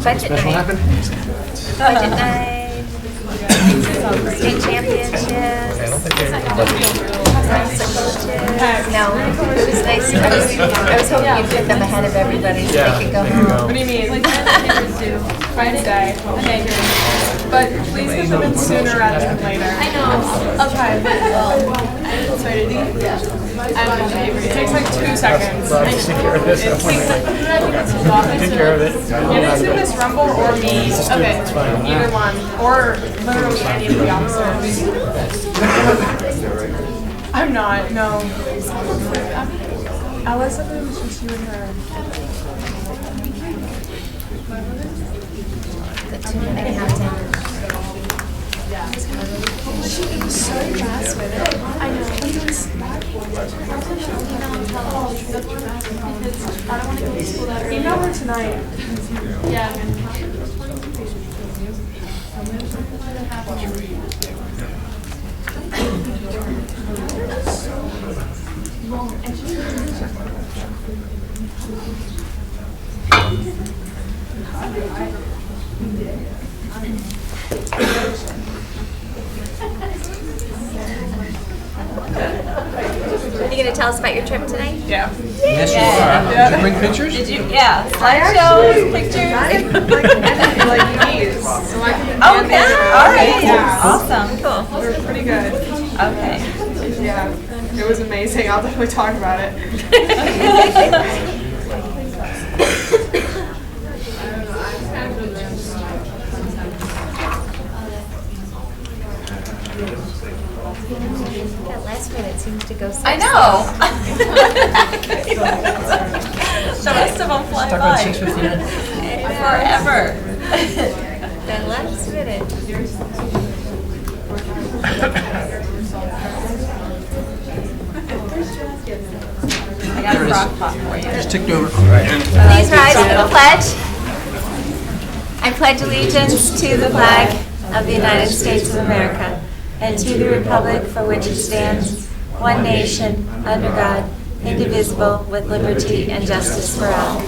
Budget night. Budget night. State championships. No, it was nice. I was hoping you'd get them ahead of everybody so they could go home. What do you mean? Friday. Okay. But please get them in sooner rather than later. I know. I'll try. But sorry to do. Yeah. It takes like 2 seconds. Take care of this. Take care of it. Get it to Miss Rumble or me. Okay. Either one. Or literally any of the officers. I'm not. No. Alice said it was just you and her. The 2.5 countdown. She was so fast with it. I know. I don't want to go to school that early. Email her tonight. Yeah. Are you going to tell us about your trip tonight? Yeah. Yes, you are. Did you bring pictures? Did you? Yeah. Slideshows, pictures. Like these. So I can Oh, okay. All right. Yeah. Awesome. Cool. They're pretty good. Okay. Yeah. It was amazing. I'll definitely talk about it. That last minute seems to go so I know. The rest of them fly Stuck on by 6:59. forever. That last minute. I got a crock pot for you. Just ticked over. Please rise for the pledge. I pledge allegiance to the flag of the United States of America and to the republic for which it stands, one nation, under God, indivisible, with liberty and justice for all.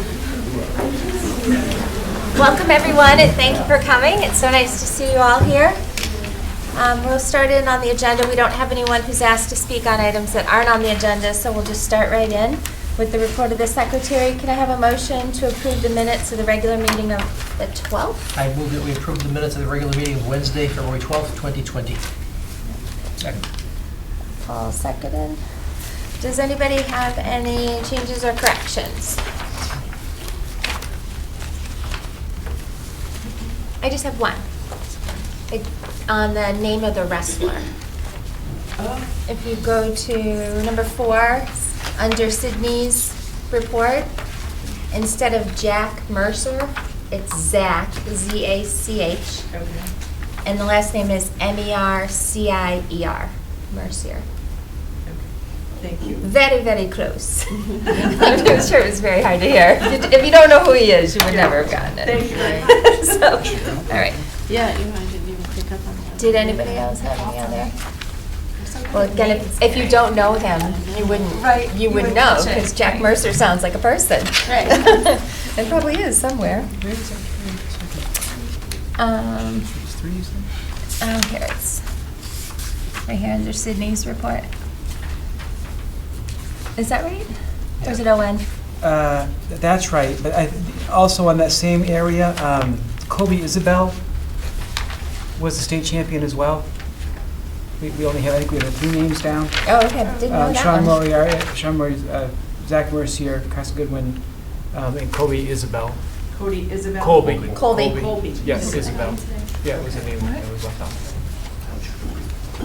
Welcome everyone and thank you for coming. It's so nice to see you all here. We'll start in on the agenda. We don't have anyone who's asked to speak on items that aren't on the agenda, so we'll just start right in with the report of the secretary. Can I have a motion to approve the minutes of the regular meeting of the 12th? I move that we approve the minutes of the regular meeting of Wednesday, February 12th, 2020. Second. Paul seconded. Does anybody have any changes or corrections? I just have one. On the name of the wrestler. If you go to number 4, under Sydney's report, instead of Jack Mercer, it's Zach, Z-A-C-H. And the last name is M-E-R-C-I-E-R, Mercier. Thank you. Very, very close. I'm sure it was very hard to hear. If you don't know who he is, you would never have gotten it. Thank you very much. So, all right. Yeah, I didn't even pick up on that. Did anybody else have any other? Well, again, if you don't know him, you wouldn't know, because Jack Mercer sounds like a person. Right. It probably is somewhere. Oh, here it's right here under Sydney's report. Is that right? Or is it O-N? That's right, but also on that same area, Kobe Isabel was the state champion as well. We only have, I think we have 3 names down. Oh, okay, didn't know that Sean one. Murray, Zach Mercier, Carson Goodwin, and Kobe Isabel. Cody Isabel. Colby. Yes, Isabel. Yeah, it was a name that was left out.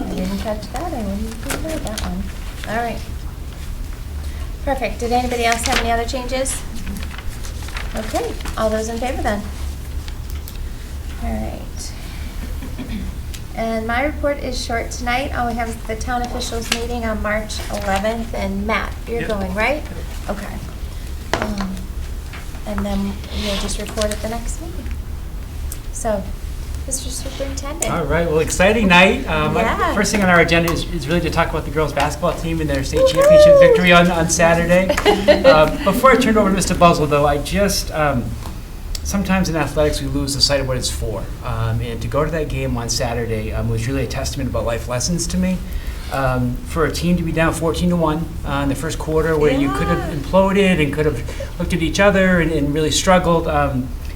I didn't catch that, I didn't know that one. All right. Perfect, did anybody else have any other changes? Okay, all those in favor then? All right. And my report is short tonight. All we have is the town officials meeting on March 11th. And Matt, you're Yep. going, right? Okay. And then you'll just report at the next meeting. So, Mr. Superintendent. All right, well, exciting night. Yeah. First thing on our agenda is really to talk about the girls' basketball team and their state championship victory on Saturday. Before I turn it over to Mr. Buzzell, though, I just sometimes in athletics we lose the sight of what it's for. And to go to that game on Saturday was really a testament about life lessons to me. For a team to be down 14-1 in the first quarter, where you could have imploded and could have looked at each other and really struggled,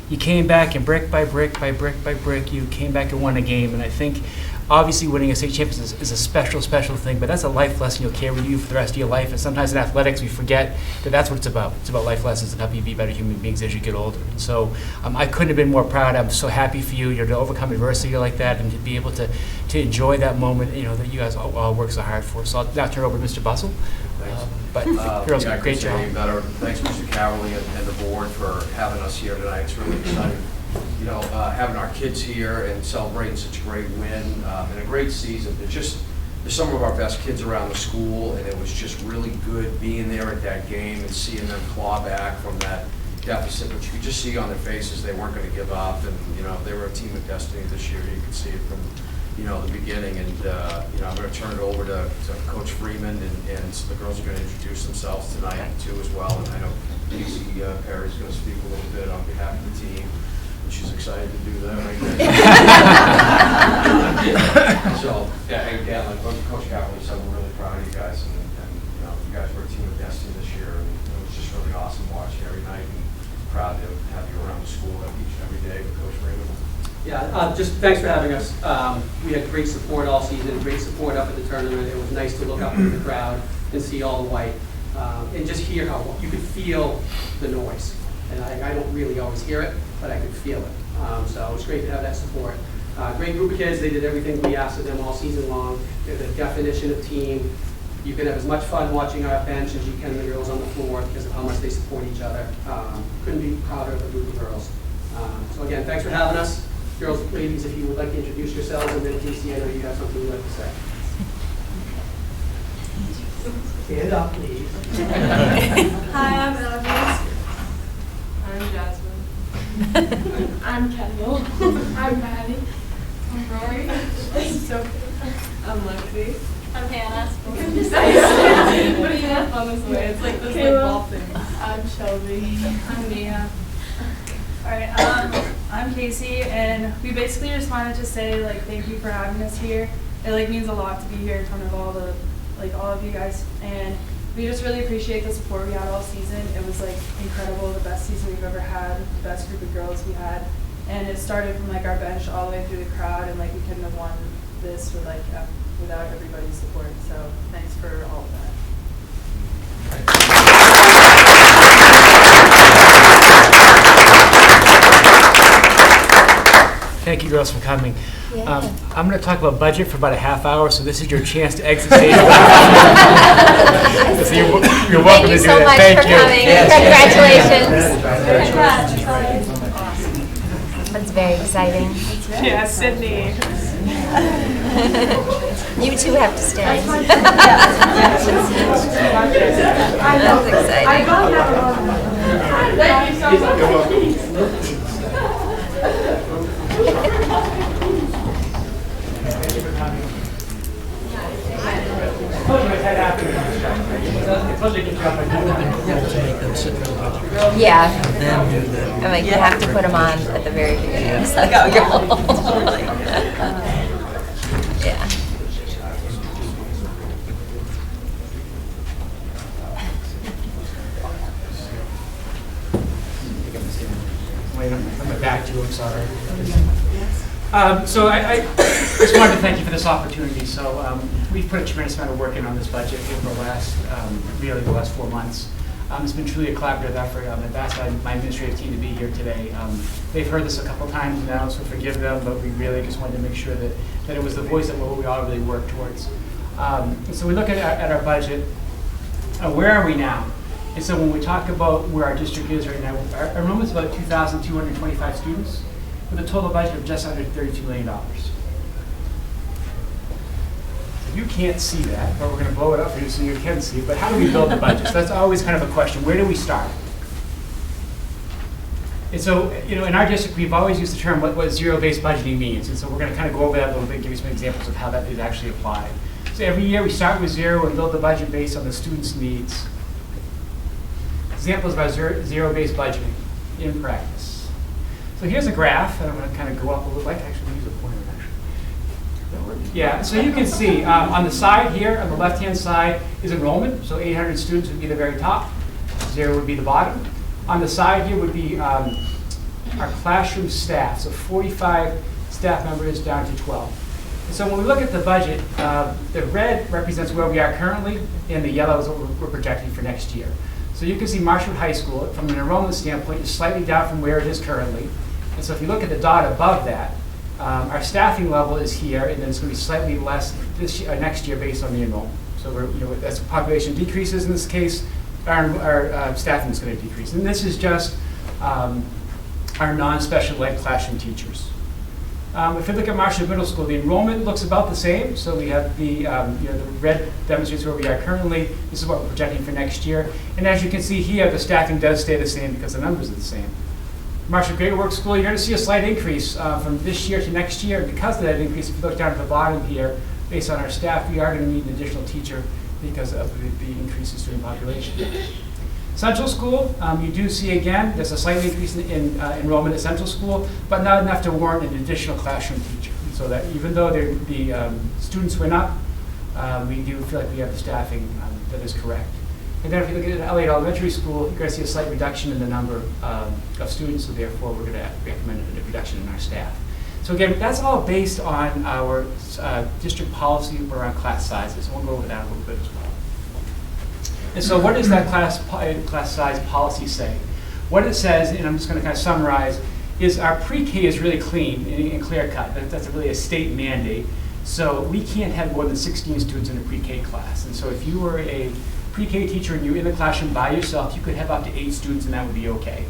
you came back and brick by brick by brick by brick, you came back and won a game. And I think obviously winning a state championship is a special, special thing, but that's a life lesson you'll carry with you for the rest of your life. And sometimes in athletics we forget that that's what it's about. It's about life lessons and helping you be better human beings as you get older. And so I couldn't have been more proud. I'm so happy for you, to overcome adversity like that and to be able to enjoy that moment, that you guys all work so hard for. So I'll now turn it over to Mr. Bustle. But girls, Yeah, I great couldn't say job. any better. Thanks, Mr. Caverly and the board for having us here tonight. It's really exciting, having our kids here and celebrating such a great win and a great season. There's some of our best kids around the school, and it was just really good being there at that game and seeing them claw back from that deficit, which you could just see on their faces. They weren't going to give up, and they were a team of destiny this year. You could see it from the beginning, and I'm going to turn it over to Coach Freeman, and the girls are going to introduce themselves tonight too as well. And I know Casey Perry's going to speak a little bit on behalf of the team. She's excited to do that right now. So, yeah, again, like Coach Caverly said, we're really proud of you guys, and you guys were a team of destiny this year, and it was just really awesome watching every night, and proud to have you around the school each and every day with Coach Freeman. Yeah, just thanks for having us. We had great support all season, great support up at the tournament. It was nice to look up at the crowd and see all the white and just hear how you could feel the noise. And I don't really always hear it, but I could feel it. So it was great to have that support. Great group of kids. They did everything we asked of them all season long. They're the definition of team. You can have as much fun watching our bench as you can the girls on the floor because of how much they support each other. Couldn't be prouder of a group of girls. So again, thanks for having us. Girls, ladies, if you would like to introduce yourselves, and then Casey, I know you have something you'd like to say. Stand up, please. Hi, I'm Elvis. I'm Jasmine. I'm Kendall. I'm Maddie. I'm Rory. I'm Sophie. I'm Lexi. I'm Hannah. What do you have on this way? It's like this ball thing. I'm Shelby. I'm Mia. Alright, I'm Casey, and we basically just wanted to say thank you for having us here. It means a lot to be here in front of all of you guys, and we just really appreciate the support we had all season. It was incredible, the best season we've ever had, the best group of girls we had, and it started from our bench all the way through the crowd, and we couldn't have won this without everybody's support. So thanks for all of that. Thank you, girls, for coming. Yeah. I'm going to talk about budget for about a half hour, so this is your chance to exit stage. So you're welcome Thank you to do so that. much Thank for you. coming. Congratulations. That's very exciting. Yeah, Sydney. You two have to stay. That's exciting. Yeah. You have to put them on at the very beginning. Yeah. Wait, I'm back to you, I'm sorry. So I just wanted to thank you for this opportunity. So we've put a tremendous amount of work in on this budget over the last, really the last 4 months. It's been truly a collaborative effort. I've asked my administrative team to be here today. They've heard this a couple times now, so forgive them, but we really just wanted to make sure that it was the voice that we all really work towards. And so we look at our budget. Where are we now? And so when we talk about where our district is right now, our enrollment's about 2,225 students with a total budget of just under $32 million. You can't see that, but we're going to blow it up for you so you can see it. But how do we build the budget? So that's always kind of a question. Where do we start? And so, in our district, we've always used the term what zero-based budgeting means. And so we're going to kind of go over that a little bit and give you some examples of how that is actually applied. So every year we start with zero and build the budget based on the student's needs. Examples of our zero-based budgeting in practice. So here's a graph, and I'm going to kind of go up a little bit. Actually, use a pointer, actually. Yeah, so you can see on the side here, on the left-hand side, is enrollment. So 800 students would be the very top. 0 would be the bottom. On the side here would be our classroom staff. So 45 staff members down to 12. And so when we look at the budget, the red represents where we are currently, and the yellow is what we're projecting for next year. So you can see Marshwood High School, from an enrollment standpoint, is slightly down from where it is currently. And so if you look at the dot above that, our staffing level is here, and then it's going to be slightly less this year, next year based on the enrollment. So we're, as population decreases in this case, our staffing is going to decrease. And this is just our non-special ed classroom teachers. If you look at Marshwood Middle School, the enrollment looks about the same. So we have the the red demonstrates where we are currently. This is what we're projecting for next year. And as you can see here, the staffing does stay the same because the numbers are the same. Marshwood Great Works School, you're going to see a slight increase from this year to next year. Because of that increase, if you look down at the bottom here, based on our staff, we are going to need an additional teacher because of the increase in student population. Central School, you do see again, there's a slight increase in enrollment at Central School, but not enough to warrant an additional classroom teacher. So that even though the students went up, we do feel like we have the staffing that is correct. And then if you look at Elliott Elementary School, you're going to see a slight reduction in the number of students, so therefore we're going to recommend a reduction in our staff. So again, that's all based on our district policy around class sizes. We'll go over that a little bit as well. And so what does that class size policy say? What it says, and I'm just going to kind of summarize, is our pre-K is really clean and clear-cut. That's really a state mandate. So we can't have more than 16 students in a pre-K class. And so if you were a pre-K teacher and you were in the classroom by yourself, you could have up to 8 students and that would be okay.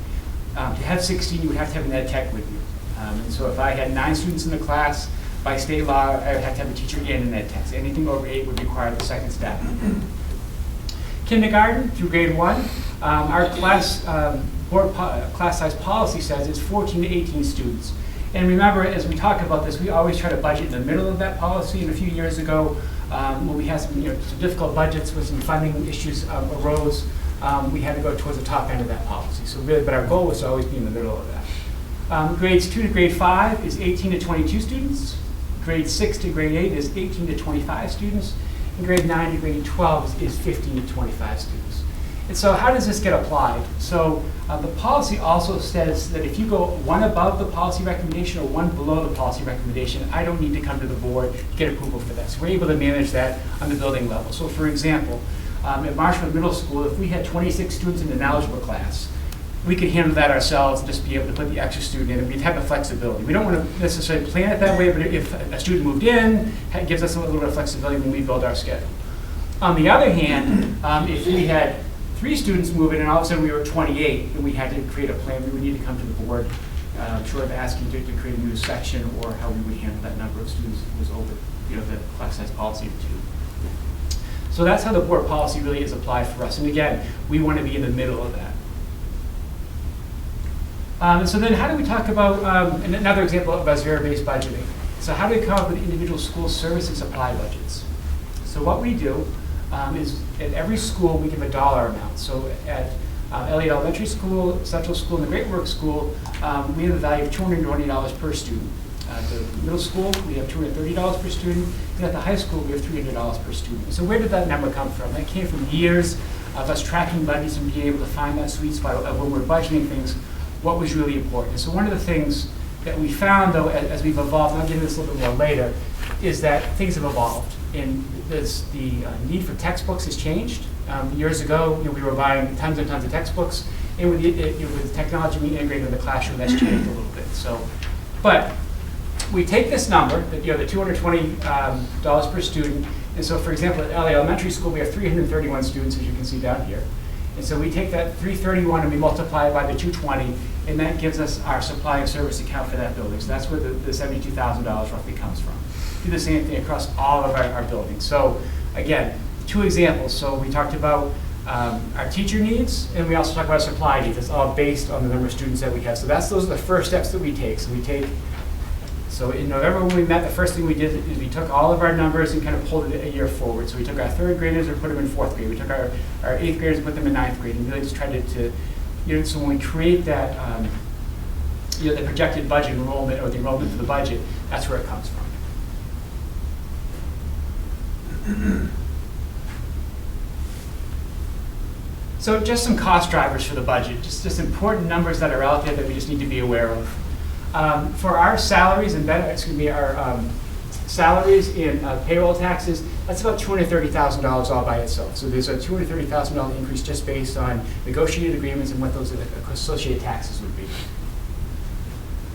To have 16, you would have to have an ed tech with you. And so if I had 9 students in the class, by state law, I would have to have a teacher and an ed tech. So anything over 8 would require the second step. Kindergarten through grade 1, our class size policy says it's 14 to 18 students. And remember, as we talk about this, we always try to budget in the middle of that policy. And a few years ago, when we had some difficult budgets with some funding issues arose, we had to go towards the top end of that policy. So really, but our goal was to always be in the middle of that. Grades 2 to grade 5 is 18 to 22 students. Grade 6 to grade 8 is 18 to 25 students. And grade 9 to grade 12 is 15 to 25 students. And so how does this get applied? So the policy also says that if you go one above the policy recommendation or one below the policy recommendation, I don't need to come to the board to get approval for that. So we're able to manage that on the building level. So for example, at Marshwood Middle School, if we had 26 students in an eligible class, we could handle that ourselves and just be able to put the extra student in, and we'd have the flexibility. We don't want to necessarily plan it that way, but if a student moved in, it gives us a little bit of flexibility when we build our schedule. On the other hand, if we had 3 students move in and all of a sudden we were 28 and we had to create a plan, we would need to come to the board, short of asking to create a new section or how we would handle that number of students that was over the class size policy of 2. So that's how the board policy really is applied for us. And again, we want to be in the middle of that. So then how do we talk about, another example of zero-based budgeting. So how do we come up with individual school service and supply budgets? So what we do is at every school we give a dollar amount. So at Elliott Elementary School, Central School, and the Great Works School, we have a value of $220 per student. At the middle school, we have $230 per student, and at the high school, we have $300 per student. So where did that number come from? That came from years of us tracking budgets and being able to find that sweet spot of when we're budgeting things, what was really important. So one of the things that we found, though, as we've evolved, and I'll get into this a little bit more later, is that things have evolved. And the need for textbooks has changed. Years ago, we were buying tons and tons of textbooks, and with the technology we integrated in the classroom, that's changed a little bit. So, but we take this number, the $220 per student, and so, for example, at Elliott Elementary School, we have 331 students, as you can see down here. And so we take that 331 and we multiply it by the 220, and that gives us our supply and service account for that building. So that's where the $72,000 roughly comes from. Do the same thing across all of our buildings. So again, 2 examples. So we talked about our teacher needs, and we also talked about our supply needs. It's all based on the number of students that we have. So those are the first steps that we take. So in November when we met, the first thing we did is we took all of our numbers and kind of pulled it a year forward. So we took our 3rd graders and put them in 4th grade. We took our 8th graders and put them in 9th grade, and really just tried to so when we create that the projected budget enrollment or the enrollment for the budget, that's where it comes from. So just some cost drivers for the budget, just important numbers that are out there that we just need to be aware of. For our salaries and salaries and payroll taxes, that's about $230,000 all by itself. So there's a $230,000 increase just based on negotiated agreements and what those associated taxes would be.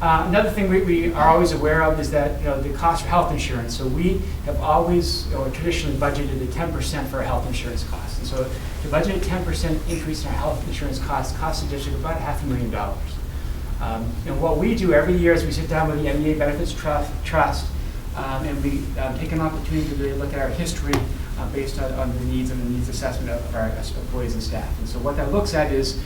Another thing we are always aware of is that the cost for health insurance. So we have always traditionally budgeted a 10% for our health insurance costs. And so to budget a 10% increase in our health insurance costs the district about $500,000. And what we do every year is we sit down with the MEA Benefits Trust and we take an opportunity to really look at our history based on the needs and the needs assessment of our employees and staff. And so what that looks at is,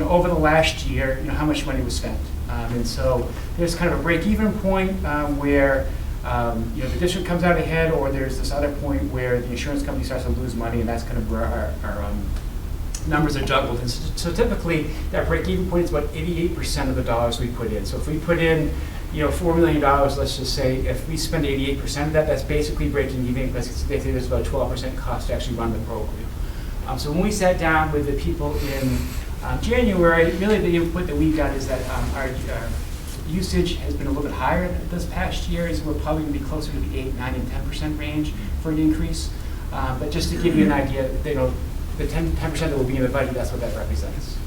over the last year, how much money was spent. And so there's kind of a break-even point where the district comes out ahead, or there's this other point where the insurance company starts to lose money, and that's kind of where our numbers are juggled. And so typically, that break-even point is about 88% of the dollars we put in. So if we put in $4 million, let's just say, if we spend 88% of that, that's basically breaking even, because they say there's about 12% cost to actually run the program. So when we sat down with the people in January, really the input that we got is that our usage has been a little bit higher this past year, so we're probably going to be closer to the 8, 9, and 10% range for an increase. But just to give you an idea, the 10% that will be in the budget, that's what that represents.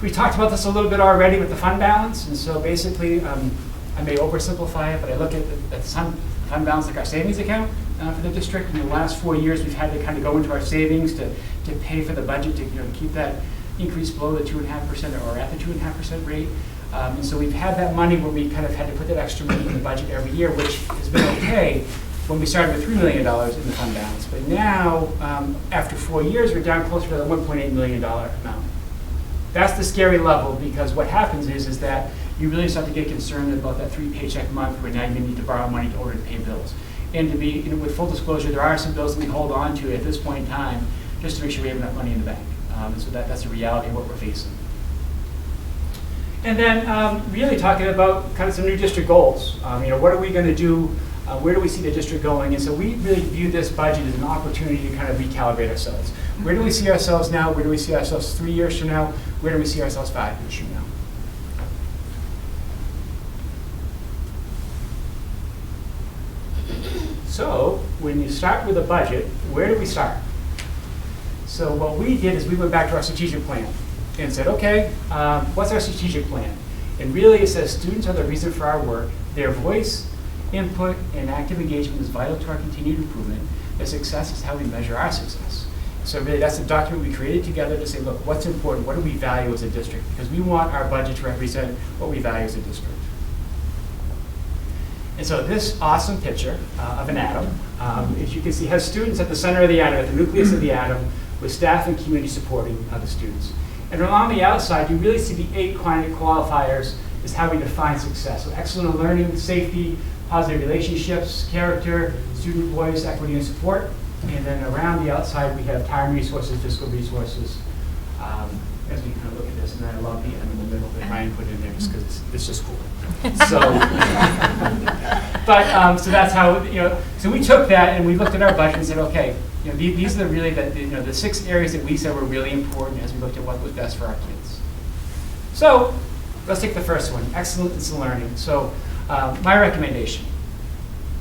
We talked about this a little bit already with the fund balance, and so basically, I may oversimplify it, but I look at the fund balance like our savings account for the district. In the last 4 years, we've had to kind of go into our savings to pay for the budget to keep that increase below the 2.5% or at the 2.5% rate. And so we've had that money where we kind of had to put that extra money in the budget every year, which has been okay when we started with $3 million in the fund balance. But now, after 4 years, we're down closer to the $1.8 million amount. That's the scary level, because what happens is that you really start to get concerned about that 3-paycheck month where now you're going to need to borrow money in order to pay bills. And to be, with full disclosure, there are some bills that we hold on to at this point in time just to make sure we have enough money in the bank. And so that's a reality of what we're facing. And then really talking about kind of some new district goals. What are we going to do? Where do we see the district going? And so we really view this budget as an opportunity to kind of recalibrate ourselves. Where do we see ourselves now? Where do we see ourselves 3 years from now? Where do we see ourselves 5 years from now? So when you start with a budget, where do we start? So what we did is we went back to our strategic plan and said, okay, what's our strategic plan? And really it says students are the reason for our work. Their voice, input, and active engagement is vital to our continued improvement. Their success is how we measure our success. So really that's the document we created together to say, look, what's important? What do we value as a district? Because we want our budget to represent what we value as a district. And so this awesome picture of an atom, as you can see, has students at the center of the atom, at the nucleus of the atom, with staff and community supporting the students. And on the outside, you really see the 8 qualifiers is how we define success. So excellent learning, safety, positive relationships, character, student voice, equity, and support. And then around the outside, we have time resources, fiscal resources, as we kind of look at this. And then I love the M in the middle that Ryan put in there just because it's just cool. So, so that's how, so we took that and we looked at our budget and said, okay, these are really the 6 areas that we said were really important as we looked at what was best for our kids. So let's take the first one, excellence in learning. So my recommendation.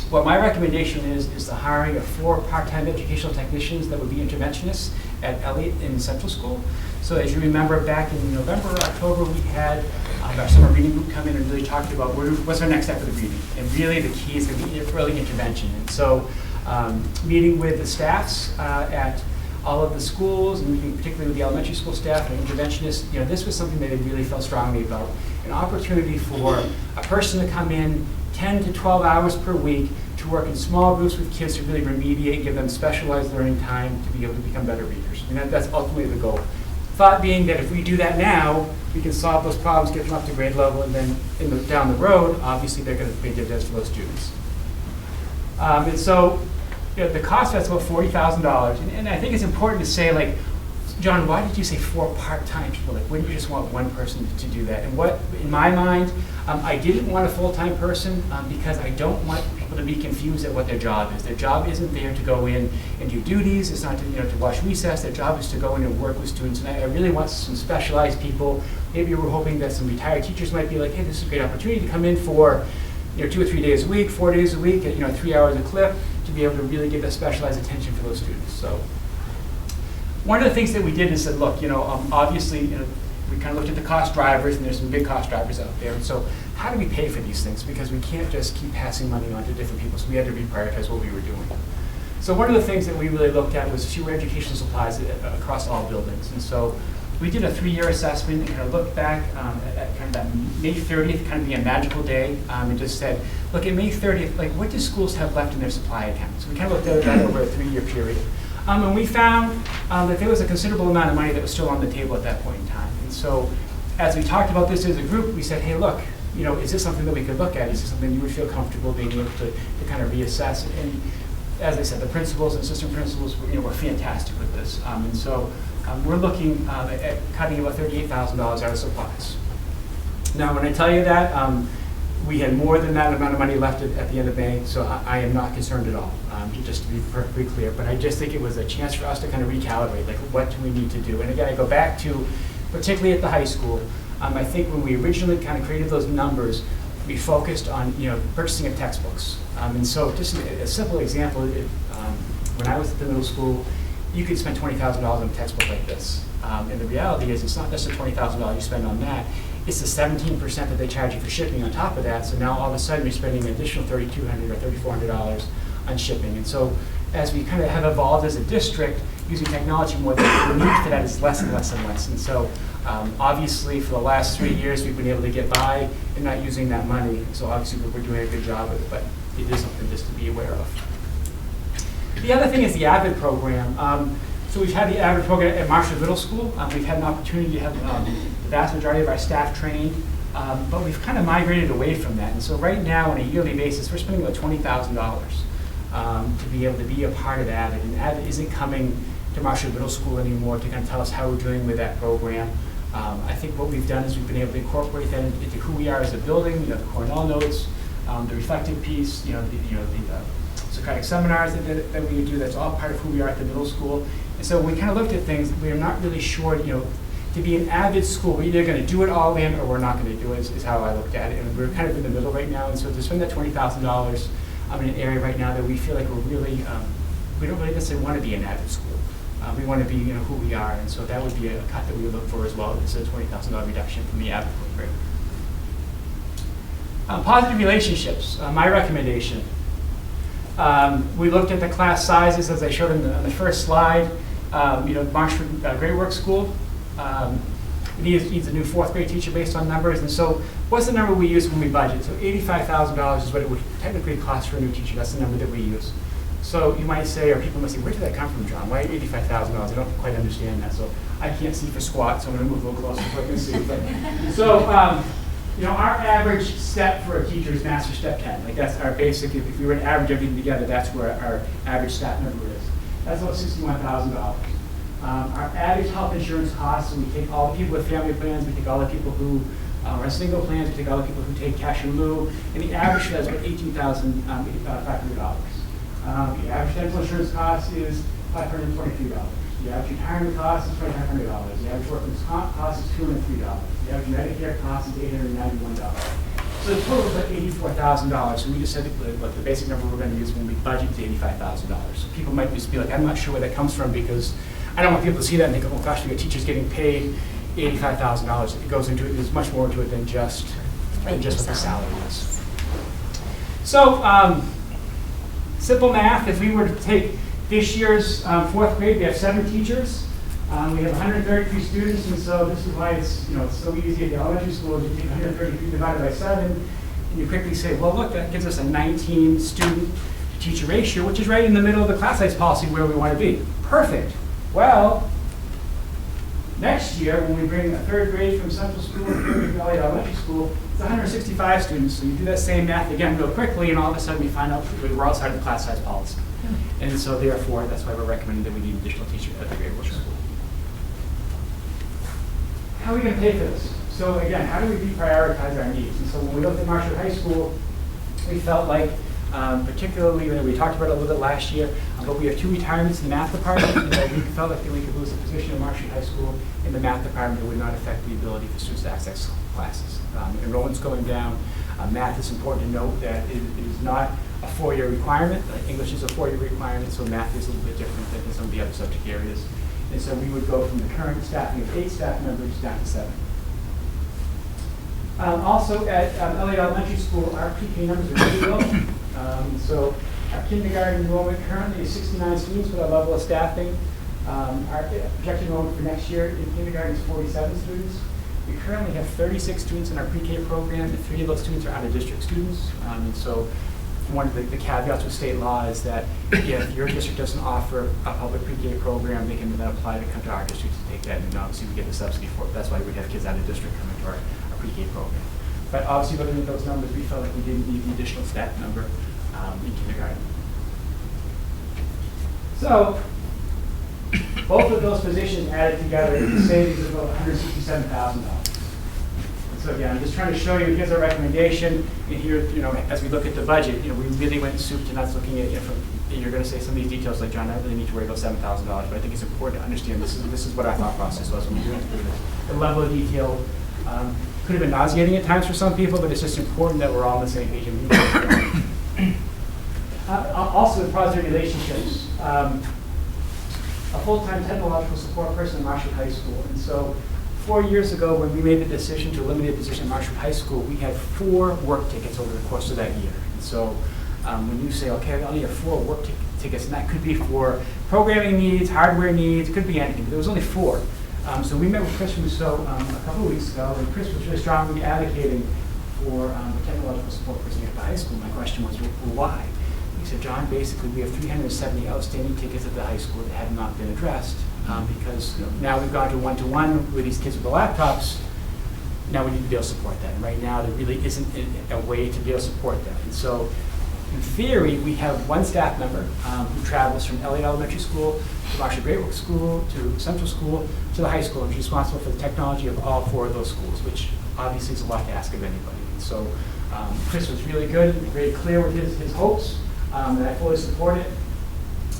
What my recommendation is the hiring of 4 part-time educational technicians that would be interventionists at Elliott in Central School. So as you remember, back in November or October, we had our summer reading group come in and really talked about what's our next step of the reading. And really the key is going to be early intervention. And so meeting with the staffs at all of the schools, and meeting particularly with the elementary school staff and interventionists, this was something that they really felt strongly about. An opportunity for a person to come in 10 to 12 hours per week to work in small groups with kids to really remediate, give them specialized learning time to be able to become better readers. And that's ultimately the goal. Thought being that if we do that now, we can solve those problems, get them up to grade level, and then down the road, obviously they're going to pay dividends for those students. And so the cost, that's about $40,000. And I think it's important to say, John, why did you say 4 part-time people? Like, wouldn't you just want one person to do that? And what, in my mind, I didn't want a full-time person because I don't want people to be confused at what their job is. Their job isn't there to go in and do duties. It's not to, to watch recess. Their job is to go in and work with students. And I really want some specialized people. Maybe we're hoping that some retired teachers might be like, hey, this is a great opportunity to come in for 2 or 3 days a week, 4 days a week, at 3 hours a clip, to be able to really give that specialized attention for those students. So one of the things that we did is that, look, obviously, we kind of looked at the cost drivers, and there's some big cost drivers out there. And so how do we pay for these things? Because we can't just keep passing money on to different people, so we had to reprioritize what we were doing. So one of the things that we really looked at was fewer educational supplies across all buildings. And so we did a 3-year assessment and kind of looked back at kind of that May 30th, kind of be a magical day, and just said, look, at May 30th, like, what do schools have left in their supply account? So we kind of looked at that over a 3-year period. And we found that there was a considerable amount of money that was still on the table at that point in time. And so as we talked about this as a group, we said, hey, look, is this something that we could look at? Is this something you would feel comfortable being able to kind of reassess? And as I said, the principals and assistant principals were fantastic with this. And so we're looking at cutting about $38,000 out of supplies. Now, when I tell you that, we had more than that amount of money left at the end of May, so I am not concerned at all, just to be perfectly clear. But I just think it was a chance for us to kind of recalibrate, like, what do we need to do? And again, I go back to, particularly at the high school, I think when we originally kind of created those numbers, we focused on purchasing of textbooks. And so just a simple example, when I was at the middle school, you could spend $20,000 on a textbook like this. And the reality is, it's not just the $20,000 you spend on that, it's the 17% that they charge you for shipping on top of that. So now all of a sudden you're spending an additional $3,200 or $3,400 on shipping. And so as we kind of have evolved as a district, using technology more, the need for that is less and less and less. And so obviously for the last 3 years we've been able to get by and not using that money. So obviously we're doing a good job with it, but it is something just to be aware of. The other thing is the AVID program. So we've had the AVID program at Marshall Middle School. We've had an opportunity to have the vast majority of our staff trained, but we've kind of migrated away from that. And so right now, on a yearly basis, we're spending about $20,000 to be able to be a part of AVID. And AVID isn't coming to Marshall Middle School anymore to kind of tell us how we're doing with that program. I think what we've done is we've been able to incorporate that into who we are as a building. The Cornell notes, the reflective piece, the Socratic seminars that we do. That's all part of who we are at the middle school. And so when we kind of looked at things, we're not really sure, to be an AVID school, we're either going to do it all in or we're not going to do it, is how I looked at it. And we're kind of in the middle right now. And so to spend that $20,000 in an area right now that we feel like we're really, we don't really necessarily want to be an AVID school. We want to be who we are. And so that would be a cut that we would look for as well. It's a $20,000 reduction from the AVID program. Positive relationships, my recommendation. We looked at the class sizes as I showed on the first slide. Marshall Great Works School needs a new 4th grade teacher based on numbers. And so what's the number we use when we budget? So $85,000 is what it would technically cost for a new teacher. That's the number that we use. So you might say, or people might say, where did that come from, John? Why $85,000? I don't quite understand that. So I can't see for squat, so I'm going to move a little closer so I can see. But, so our average step for a teacher is master step 10. Like, that's our basic, if we were to average everything together, that's where our average step number is. That's about $61,000. Our average health insurance costs, so we take all the people with family plans, we take all the people who are single plans, we take all the people who take cash in lieu, and the average for that is about $18,500. The average dental insurance cost is $523. The average retirement cost is $2,500. The average workman's comp cost is $203. The average Medicare cost is $891. So the total is like $84,000. So we just said what the basic number we're going to use when we budget is $85,000. So people might just be like, I'm not sure where that comes from, because I don't want people to see that and think, oh gosh, we got teachers getting paid $85,000. It goes into it. There's much more to it than just what the salary is. So simple math. If we were to take this year's 4th grade, we have 7 teachers. We have 133 students, and so this is why it's it's so easy at the elementary school. You take 133 divided by 7, and you quickly say, well, look, that gives us a 19 student to teacher ratio, which is right in the middle of the class size policy where we want to be. Perfect. Well, next year when we bring a 3rd grade from Central School to Prairie Valley Elementary School, it's 165 students. So you do that same math again real quickly, and all of a sudden we find out we're outside of the class size policy. And so therefore, that's why we're recommending that we need additional teachers at the Great Works School. how are we going to pay for this? So again, how do we reprioritize our needs? And so when we looked at Marshall High School, we felt like, particularly, we talked about it a little bit last year, but we have 2 retirements in the math department, and we felt like we could lose a position in Marshall High School in the math department that would not affect the ability for students to access classes. Enrollment's going down. Math is important to note that it is not a 4-year requirement. English is a 4-year requirement, so math is a little bit different than some of the other subject areas. And so we would go from the current staffing of 8 staff members down to 7. Also at Elliott Elementary School, our PK numbers are really low. So our kindergarten enrollment currently is 69 students with our level of staffing. Our projected enrollment for next year in kindergarten is 47 students. We currently have 36 students in our pre-K program, and 3 of those students are out-of-district students. And so one of the caveats with state law is that if your district doesn't offer a public pre-K program, they can then apply to come to our district to take that, and obviously we get the subsidy for it. That's why we have kids out-of-district coming to our pre-K program. But obviously looking at those numbers, we felt like we didn't need the additional staff number in kindergarten. So both of those positions added together is a savings of about $167,000. So again, I'm just trying to show you, here's our recommendation, and here, as we look at the budget, we really went soup to nuts looking at, you're going to say some of these details like, John, I don't really need to worry about $7,000, but I think it's important to understand this is what our thought process was when we went through this. The level of detail could have been nauseating at times for some people, but it's just important that we're all on the same page. Also, with positive relationships. A full-time technological support person at Marshall High School. And so 4 years ago, when we made the decision to eliminate the position at Marshall High School, we had 4 work tickets over the course of that year. And so when you say, okay, I only have 4 work tickets, and that could be for programming needs, hardware needs, it could be anything, but there was only 4. So we met with Chris Rousseau a couple of weeks ago, and Chris was really strongly advocating for a technological support person at the high school. My question was, well, why? He said, John, basically we have 370 outstanding tickets at the high school that have not been addressed because now we've gone to one-to-one with these kids with the laptops. Now we need to be able to support that. And right now there really isn't a way to be able to support that. And so in theory, we have 1 staff member who travels from Elliott Elementary School to Marshall Great Works School to Central School to the high school, and she's responsible for the technology of all 4 of those schools, which obviously is a lot to ask of anybody. And so Chris was really good, very clear with his hopes. And I fully support it.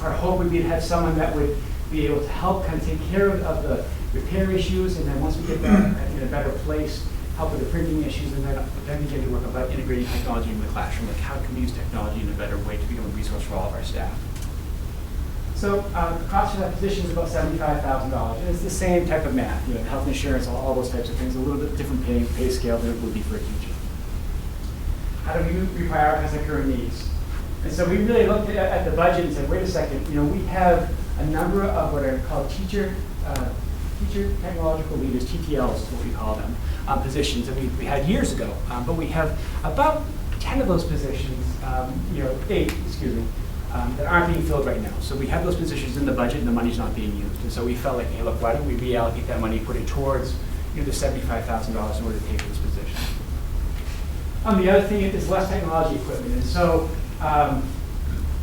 Our hope would be to have someone that would be able to help kind of take care of the repair issues, and then once we get that in a better place, help with the printing issues, and then begin to work about integrating technology in the classroom. Like how can we use technology in a better way to become a resource for all of our staff? So the cost of that position is about $75,000, and it's the same type of math, health insurance, all those types of things, a little bit different pay scale than it would be for a teacher. How do we reprioritize our current needs? And so we really looked at the budget and said, wait a second, we have a number of what are called teacher technological leaders, TTLs is what we call them, positions that we had years ago. But we have about 10 of those positions, 8, that aren't being filled right now. So we have those positions in the budget and the money's not being used. And so we felt like, hey, look, why don't we reallocate that money, put it towards the $75,000 in order to pay for this position. The other thing is less technology equipment. And so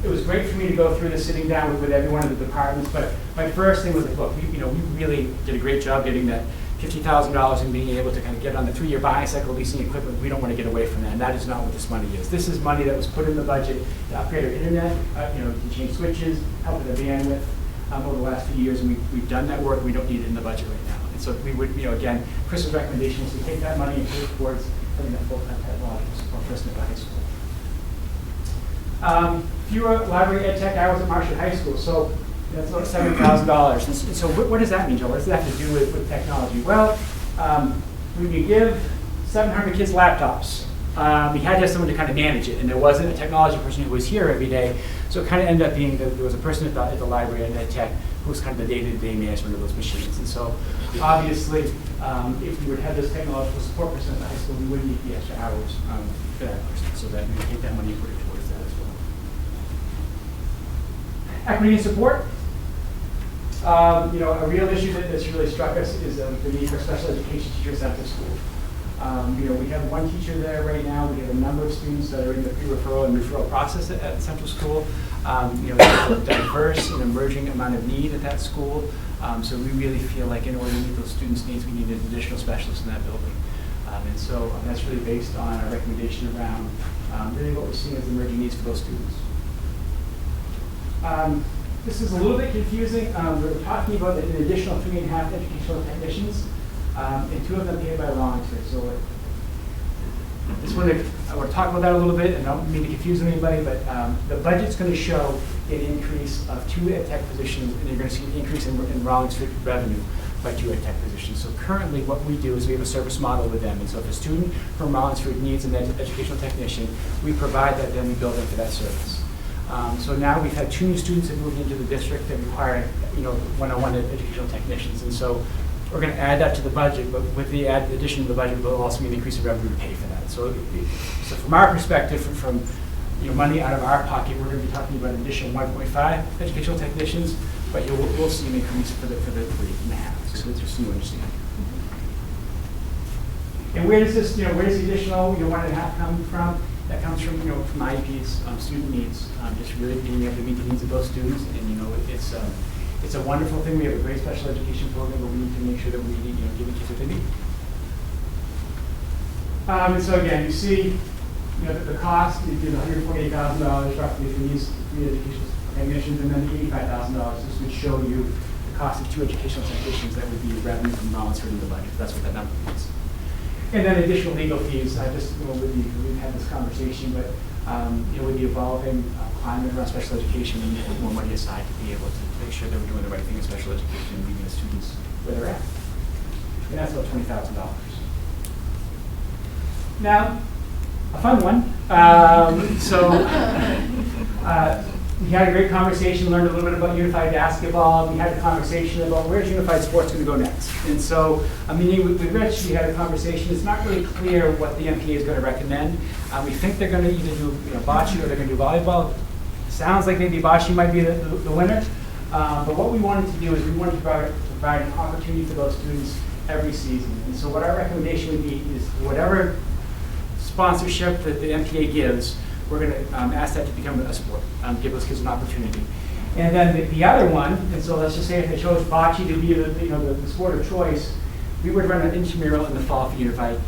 it was great for me to go through this sitting down with every one of the departments, but my first thing was like, look, we really did a great job getting that $50,000 and being able to kind of get on the 3-year buying cycle leasing equipment. We don't want to get away from that, and that is not what this money is. This is money that was put in the budget to upgrade our internet, to change switches, help with the bandwidth over the last few years, and we've done that work. We don't need it in the budget right now. And so we would, again, Chris's recommendation is to take that money and put it towards having that full-time technological support person at the high school. Fewer library ed tech hours at Marshall High School, so that's about $7,000. And so what does that mean, Joe? What does that have to do with technology? Well, when you give 700 kids laptops, we had to have someone to kind of manage it, and there wasn't a technology person who was here every day, so it kind of ended up being that there was a person at the library ed tech who was kind of the day-to-day management of those machines. And so obviously, if we would have this technological support person at the high school, we would need the extra hours for that person, so that we would take that money and put it towards that as well. Equity and support. A real issue that's really struck us is the need for special education teachers at the school. We have 1 teacher there right now. We have a number of students that are in the pre-referral and referral process at Central School. There's a diverse and emerging amount of need at that school. So we really feel like in order to meet those students' needs, we need an additional specialist in that building. And so that's really based on our recommendation around really what we're seeing as emerging needs for those students. This is a little bit confusing. We're talking about an additional 3.5 educational technicians, and 2 of them paid by volunteers. So just want to talk about that a little bit, and I don't mean to confuse anybody, but the budget's going to show an increase of 2 ed tech positions, and you're going to see an increase in Rollinsford revenue by 2 ed tech positions. So currently what we do is we have a service model with them, and so if a student from Rollinsford needs an educational technician, we provide that, then we bill them for that service. So now we've had 2 new students that moved into the district that require, one-on-one educational technicians, and so we're going to add that to the budget, but with the addition to the budget, we'll also need an increase in revenue to pay for that. So from our perspective, from money out of our pocket, we're going to be talking about an additional 1.5 educational technicians, but we'll see an increase for the 3.5. So just so you understand. And where does this, where does the additional 1.5 come from? That comes from from IEPs, student needs, just really being able to meet the needs of those students, and it's a wonderful thing. We have a great special education program, but we need to make sure that we give the kids what they need. And so again, you see, the cost is $148,000 roughly for these 3 educational technicians, and then $85,000. This would show you the cost of 2 educational technicians. That would be revenue from Rollinsford in the budget. That's what that number is. And then additional legal fees. We've had this conversation, but with the evolving climate around special education, we need to put more money aside to be able to make sure that we're doing the right thing in special education and meeting the students where they're at. And that's about $20,000. Now, a fun one. We had a great conversation, learned a little bit about unified basketball. We had a conversation about where's unified sports going to go next. And so a meeting with Rich, we had a conversation. It's not really clear what the MPA is going to recommend. We think they're going to either do bocce or they're going to do volleyball. Sounds like maybe bocce might be the winner. But what we wanted to do is we wanted to provide an opportunity for those students every season. And so what our recommendation would be is whatever sponsorship that the MPA gives, we're going to ask that to become a sport, give those kids an opportunity. And then the other one, and so let's just say if they chose bocce to be the sport of choice, we would run an intramural in the fall for unified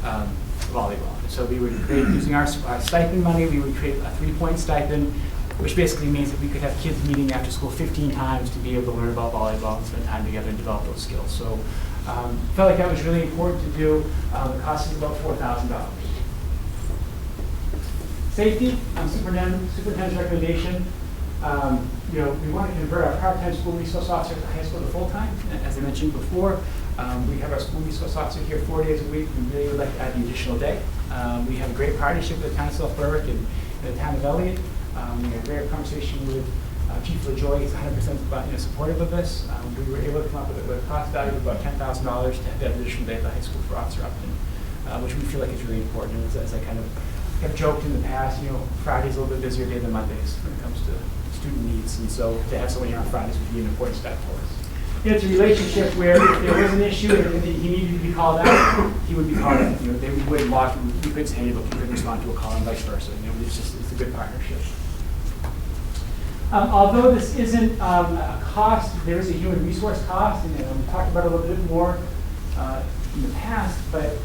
volleyball. So we would create, using our stipend money, we would create a 3-point stipend, which basically means that we could have kids meeting after school 15 times to be able to learn about volleyball and spend time together and develop those skills. So felt like that was really important to do. The cost is about $4,000. Safety, superintendent's recommendation. We want to convert our part-time school resource officer at high school to full-time. As I mentioned before, we have our school resource officer here 4 days a week. We really would like to add an additional day. We have a great partnership with the town of South Berwick and the town of Elliott. We had a great conversation with Chief LaJoy. He's 100% supportive of this. We were able to come up with a cost value of about $10,000 to have that additional day at the high school for Officer Upton, which we feel like is really important. And as I kind of have joked in the past, Friday's a little bit busier day than Mondays when it comes to student needs, and so to have someone here on Fridays would be an important step for us. It's a relationship where if there was an issue and he needed to be called out, he would be called out. They would walk, we could say, look, you could respond to a call and vice versa. It's a good partnership. Although this isn't a cost, there is a human resource cost, and we talked about it a little bit more in the past, but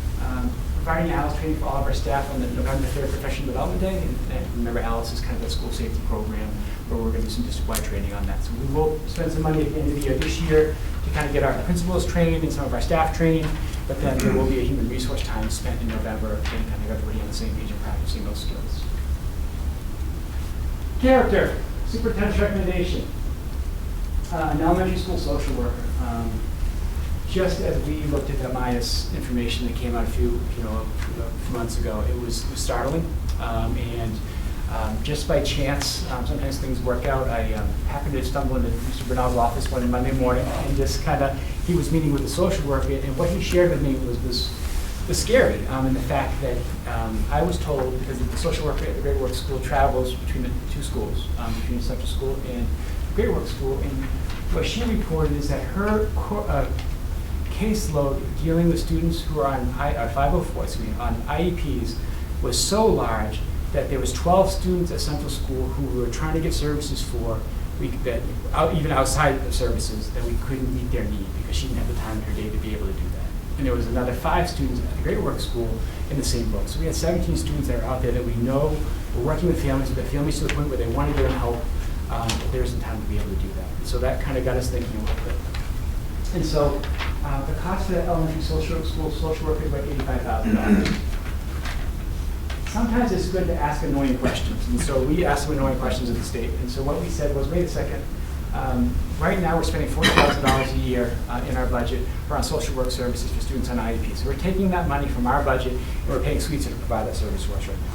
providing ALICE training for all of our staff on the November 3rd Professional Development Day. And remember, ALICE is kind of a school safety program where we're going to do some district-wide training on that. So we will spend some money at the end of the year this year to kind of get our principals trained and some of our staff trained, but then there will be a human resource time spent in November and kind of everybody on the same page and practicing those skills. Character, superintendent's recommendation. An elementary school social worker. Just as we looked at the MIAS information that came out a few months ago, it was startling. Just by chance, sometimes things work out. I happened to stumble into Mr. Bernal's office one Monday morning, and just he was meeting with a social worker, and what he shared with me was scary. And the fact that I was told, because the social worker at the Great Works School travels between the 2 schools, between Central School and Great Works School, and what she reported is that her caseload dealing with students who are on 504, on IEPs, was so large that there was 12 students at Central School who we were trying to get services for even outside of the services, that we couldn't meet their need because she didn't have the time in her day to be able to do that. And there was another 5 students at the Great Work School in the same boat. So we had 17 students that are out there that we know were working with families to the point where they want to get them help, but there isn't time to be able to do that. And so that kind of got us thinking a little bit. And so the cost for that elementary social worker is about $85,000. Sometimes it's good to ask annoying questions. And so we asked some annoying questions of the state. And so what we said was, wait a second, right now we're spending $40,000 a year in our budget for social work services for students on IEP. So we're taking that money from our budget and we're paying Sweetser to provide that service for us right now.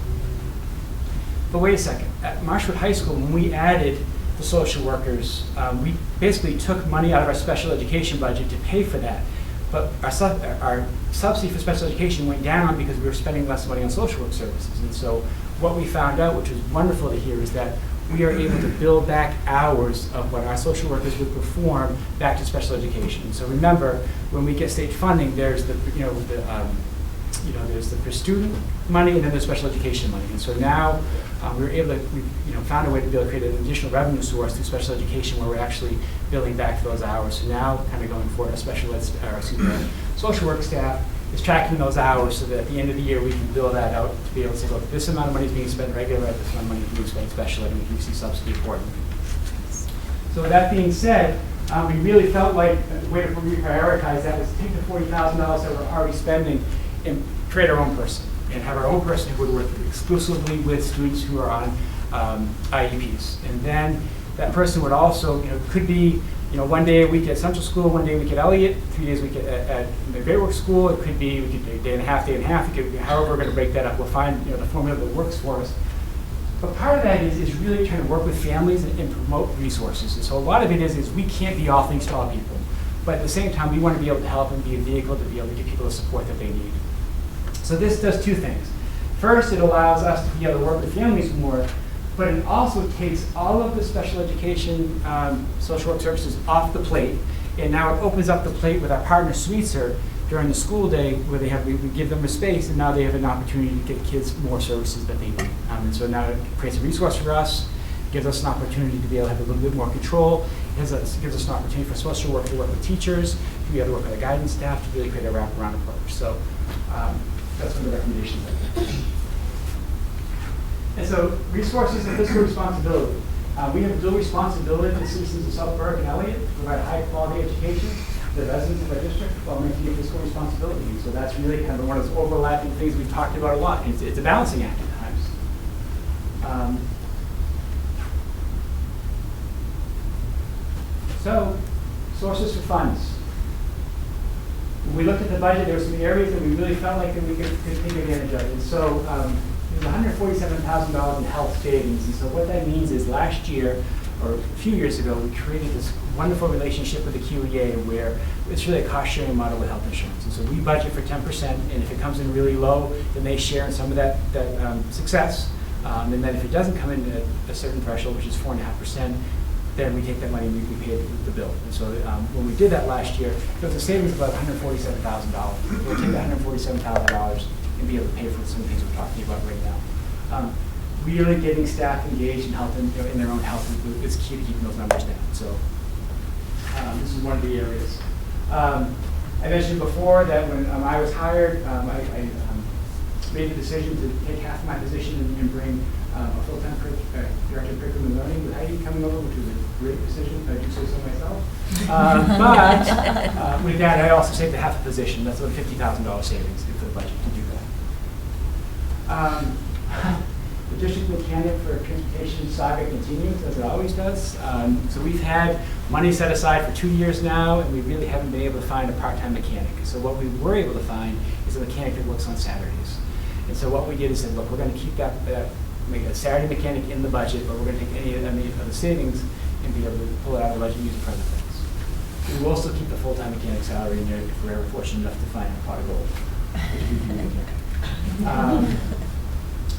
But wait a second, at Marshwood High School, when we added the social workers, we basically took money out of our special education budget to pay for that. But our subsidy for special education went down because we were spending less money on social work services. And so what we found out, which was wonderful to hear, is that we are able to build back hours of what our social workers would perform back to special education. So remember, when we get state funding, there's there's the per student money and then the special education money. And so now we found a way to be able to create an additional revenue source through special education where we're actually building back those hours. So now, kind of going forward, our social work staff is tracking those hours so that at the end of the year we can bill that out to be able to say, look, this amount of money is being spent regular ed, this amount of money is being spent special ed, and we can see subsidy accordingly. So with that being said, we really felt like the way to reprioritize that was to take the $40,000 that we're already spending and create our own person, and have our own person who would work exclusively with students who are on IEPs. And then that person would also, could be, one day a week at Central School, one day a week at Elliott, 3 days a week at the Great Work School. It could be, we could do a day and a half. It could be, however we're going to break that up. We'll find the formula that works for us. But part of that is really trying to work with families and promote resources. And so a lot of it is we can't be all things to all people. But at the same time, we want to be able to help and be a vehicle to be able to give people the support that they need. So this does 2 things. First, it allows us to be able to work with families more, but it also takes all of the special education social work services off the plate, and now it opens up the plate with our partner Sweetser during the school day where we give them a space, and now they have an opportunity to get kids more services that they need. And so now it creates a resource for us, gives us an opportunity to be able to have a little bit more control. It gives us an opportunity for social work to work with teachers, to be able to work with the guidance staff, to really create a wraparound approach. So that's one of the recommendations. And so resources and fiscal responsibility. We have dual responsibility to citizens of South Berwick and Elliott to provide a high quality education to the residents of our district while maintaining fiscal responsibility. So that's really kind of one of those overlapping things we've talked about a lot. It's a balancing act at times. So, sources for funds. When we looked at the budget, there were some areas that we really felt like that we could take advantage of. And so there's $147,000 in health savings. And so what that means is last year, or a few years ago, we created this wonderful relationship with the QEA where it's really a cost-sharing model with health insurance. And so we budget for 10%, and if it comes in really low, then they share in some of that success. And then if it doesn't come in at a certain threshold, which is 4.5%, then we take that money and we pay the bill. And so when we did that last year, there was a savings of about $147,000. We'll take that $147,000 and be able to pay for some of the things we're talking about right now. Really getting staff engaged in health and in their own health is key to keeping those numbers down. So this is one of the areas. I mentioned before that when I was hired, I made the decision to take half of my position and bring a full-time director of curriculum and learning with Heidi coming over, which was a great decision, if I do say so myself. But with that, I also saved a half a position. That's about $50,000 savings for the budget to do that. The district mechanic for transportation saga continues, as it always does. So we've had money set aside for 2 years now, and we really haven't been able to find a part-time mechanic. So what we were able to find is a mechanic that works on Saturdays. And so what we did is said, look, we're going to keep that make a Saturday mechanic in the budget, but we're going to take any of the savings and be able to pull it out of the budget and use it for other things. We will still keep the full-time mechanic salary in there if we're ever fortunate enough to find a pot of gold, which we do.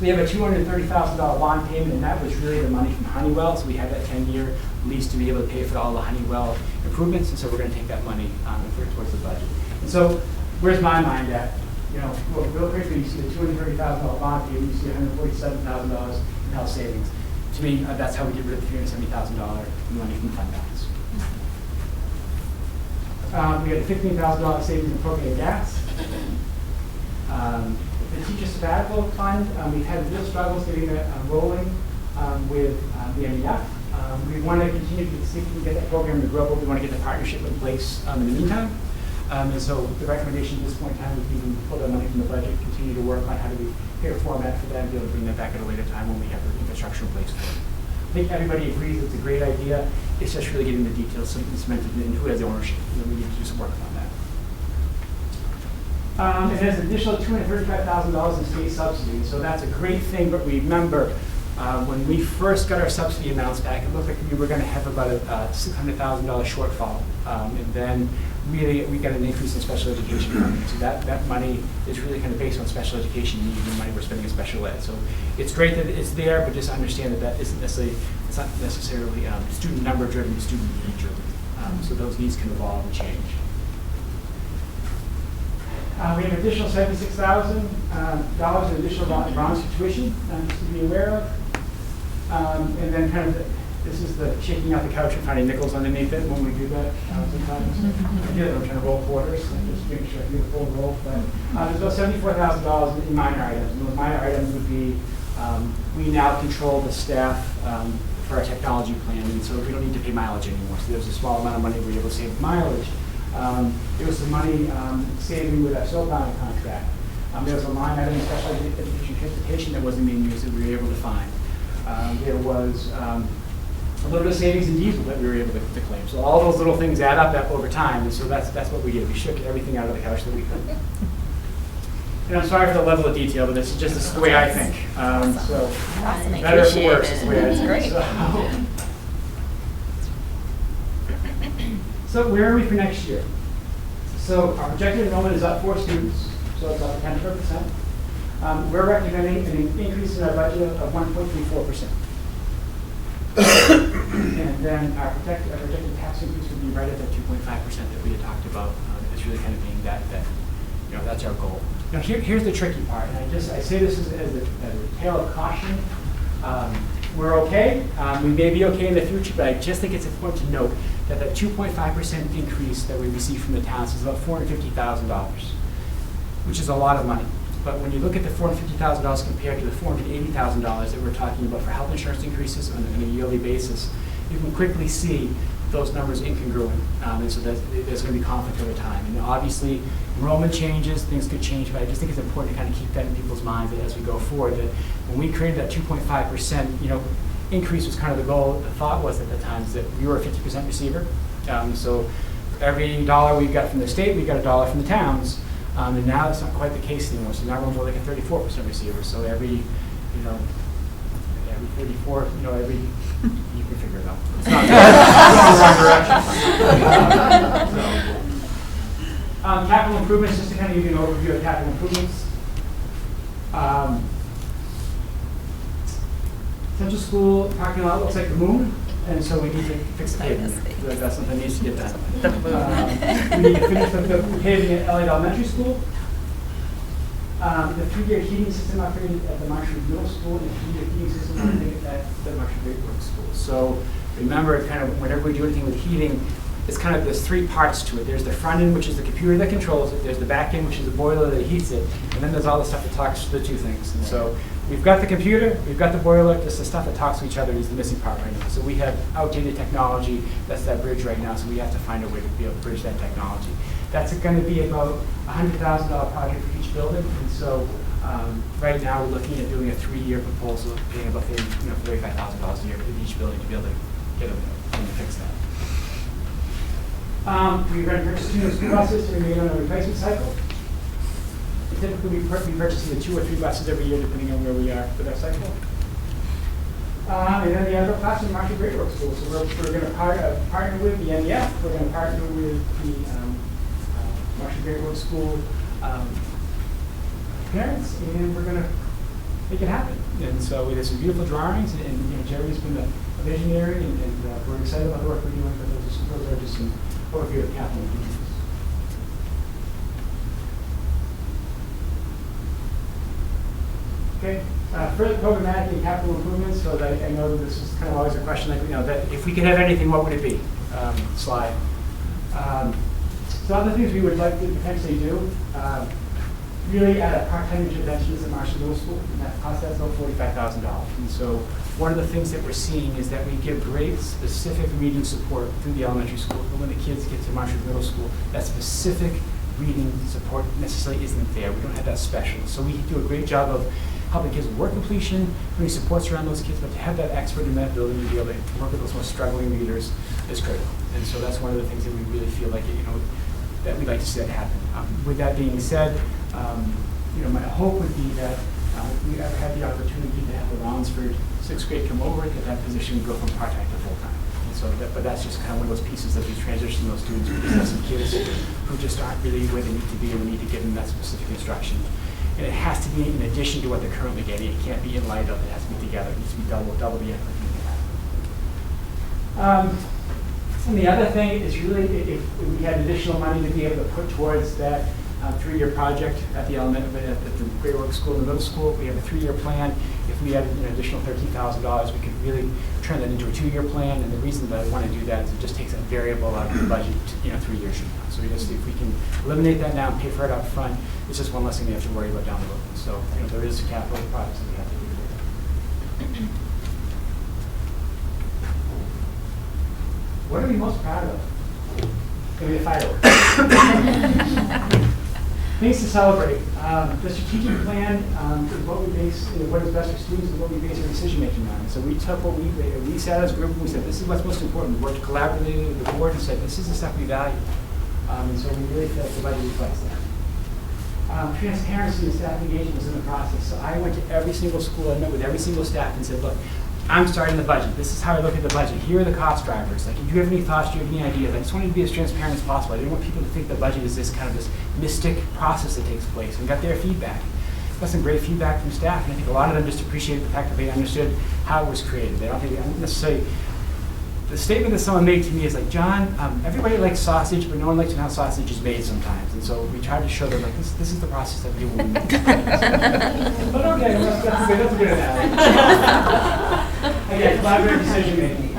We have a $230,000 bond payment, and that was really the money from Honeywell. So we have that 10-year lease to be able to pay for all the Honeywell improvements, and so we're going to take that money and put it towards the budget. And so where's my mind at? Real quickly, you see the $230,000 bond payment, you see $147,000 in health savings. to me, that's how we get rid of the $370,000 money from fund balance. We had a $15,000 savings in propane and gas. The teacher sabbatical fund, we've had real struggles getting it rolling with the MEF. We want to continue to see if we can get that program to grow, but we want to get the partnership in place in the meantime. And so the recommendation at this point in time would be to pull that money from the budget, continue to work on how do we pick a format for that and be able to bring that back at a later time when we have the infrastructure in place for it. I think everybody agrees it's a great idea. It's just really getting the details cemented in who has the ownership, and then we need to do some work on that. And there's an additional $235,000 in state subsidy, so that's a great thing, but remember, when we first got our subsidy amounts back, it looked like we were going to have about a $600,000 shortfall. And then really we got an increase in special education funding. So that money is really kind of based on special education needs and the money we're spending in special ed. So it's great that it's there, but just understand that that isn't necessarily, it's not necessarily student number driven, student need driven. So those needs can evolve and change. We have additional $76,000 in additional volunteer tuition, just to be aware of. And then kind of, this is the shaking out the couch and finding nickels underneath it when we do that sometimes. I do that, I'm trying to roll quarters, and just making sure I do the full roll. But there's about $74,000 in minor items. And those minor items would be, we now control the staff for our technology plan, and so we don't need to pay mileage anymore. So there's a small amount of money we're able to save mileage. There was some money saving with our snowplowing contract. There was a line item in special education transportation that wasn't being used that we were able to find. There was a little bit of savings in diesel that we were able to claim. So all those little things add up over time, and so that's what we did. We shook everything out of the couch that we could. And I'm sorry for the level of detail, but this is the way I think. So better or worse is the way I think. Great. So where are we for next year? So our projected enrollment is up 4 students, so it's up 10%. We're recommending an increase in our budget of 1.34%. And then our projected tax increase would be right at that 2.5% that we had talked about. It's really kind of being that that's our goal. Now here's the tricky part, and I say this as a tale of caution. We're okay. We may be okay in the future, but I just think it's important to note that 2.5% increase that we receive from the towns is about $450,000, which is a lot of money. But when you look at the $450,000 compared to the $480,000 that we're talking about for health insurance increases on a yearly basis, you can quickly see those numbers incongruent, and so there's going to be conflict over time. And obviously, enrollment changes, things could change, but I just think it's important to kind of keep that in people's minds as we go forward. That when we created that 2.5%, increase was kind of the goal. The thought was at the time is that we were a 50% receiver. So for every dollar we got from the state, we got a dollar from the towns. And now it's not quite the case anymore. So now we're more like a 34% receiver. So every 34, you can figure it out. It's not the wrong direction. Capital improvements, just to kind of give you an overview of capital improvements. Central School parking lot looks like the moon, and so we need to fix the pavement. That's something that needs to get done. We need to finish the paving at Elliott Elementary School. The 3-year heating system upgrade at the Marshall Middle School, and the 3-year heating system upgrade at the Marshall Great Works School. So remember, kind of whenever we do anything with heating, it's kind of, there's 3 parts to it. There's the front end, which is the computer that controls it. There's the back end, which is the boiler that heats it. And then there's all the stuff that talks to the 2 things. And so we've got the computer, we've got the boiler, just the stuff that talks to each other is the missing part right now. So we have outdated technology, that's that bridge right now, so we have to find a way to be able to bridge that technology. That's going to be about a $100,000 project for each building. And so right now we're looking at doing a 3-year proposal, paying about $35,000 a year for each building to be able to get them to fix that. We're going to purchase 2 new school buses to remain on a replacement cycle. Typically, we purchase either 2 or 3 buses every year, depending on where we are with our cycle. And then the other class in Marshall Great Works School. So we're going to partner with the MEF. We're going to partner with the Marshall Great Works School parents, and we're going to make it happen. And so we did some beautiful drawings, and Jerry's been a visionary, and we're excited about the work we're doing. But those are just some overview of capital improvements. Okay, Further programmatic and capital improvements, so that I know that this is kind of always a question, like, that if we could have anything, what would it be? Slide. So other things we would like to potentially do, really add a part-time interventionist at Marshall Middle School, and that costs us about $45,000. And so one of the things that we're seeing is that we give great specific reading support through the elementary school, but when the kids get to Marshall Middle School, that specific reading support necessarily isn't there. We don't have that special. So we do a great job of helping kids with work completion, putting supports around those kids, but to have that expert in that building to be able to work with those most struggling readers is critical. And so that's one of the things that we really feel like, that we'd like to see that happen. With that being said, my hope would be that if we ever had the opportunity to have the Rollinsford 6th grade come over, that position would go from part-time to full-time. And so but that's just kind of one of those pieces that we transition those students. We just have some kids who just aren't really where they need to be, and we need to give them that specific instruction. And it has to be in addition to what they're currently getting. It can't be in light of, it has to be together. It needs to be double the effort. And the other thing is really if we had additional money to be able to put towards that 3-year project at the Great Works School and the middle school. We have a 3-year plan. If we had an additional $13,000, we could really turn that into a 2-year plan. And the reason that I want to do that is it just takes a variable out of the budget, 3 years from now. So we just, if we can eliminate that now and pay for it up front, it's just one less thing we have to worry about down the road. So there is capital projects that we have to do there. What are we most proud of? Give me a firework. Things to celebrate. The strategic plan is what we base, what is best for students and what we base our decision making on. So we took what we sat as a group and we said, this is what's most important. We worked collaboratively with the board and said, this is the stuff we value. And so we really feel like the budget reflects that. Transparency and staff engagement was in the process. So I went to every single school, I met with every single staff and said, look, I'm starting the budget. This is how I look at the budget. Here are the cost drivers. Like, if you have any thoughts, do you have any ideas? I just wanted to be as transparent as possible. I didn't want people to think the budget is this kind of this mystic process that takes place. And got their feedback. Got some great feedback from staff, and I think a lot of them just appreciated the fact that they understood how it was created. They don't think necessarily. The statement that someone made to me is like, John, everybody likes sausage, but no one likes how sausage is made sometimes. And so we tried to show them, like, this is the process that we will make. But okay, that's a good analogy. Again, collaborative decision making.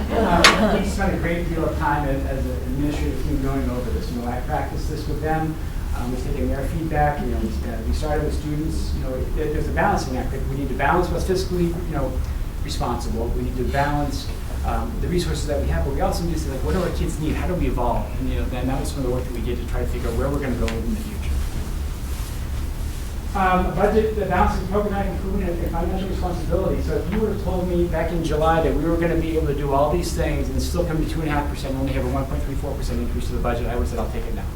We spent a great deal of time as an administrative team going over this. I practiced this with them. We're taking their feedback. We started with students. There's a balancing act. We need to balance what's fiscally, responsible. We need to balance the resources that we have, but we also need to say, like, what do our kids need? How do we evolve? And then that was some of the work that we did to try to figure out where we're going to go in the future. A budget that balances programmatic improvement and financial responsibility. So if you would have told me back in July that we were going to be able to do all these things and still come to 2.5% and only have a 1.34% increase to the budget, I would have said, I'll take it now.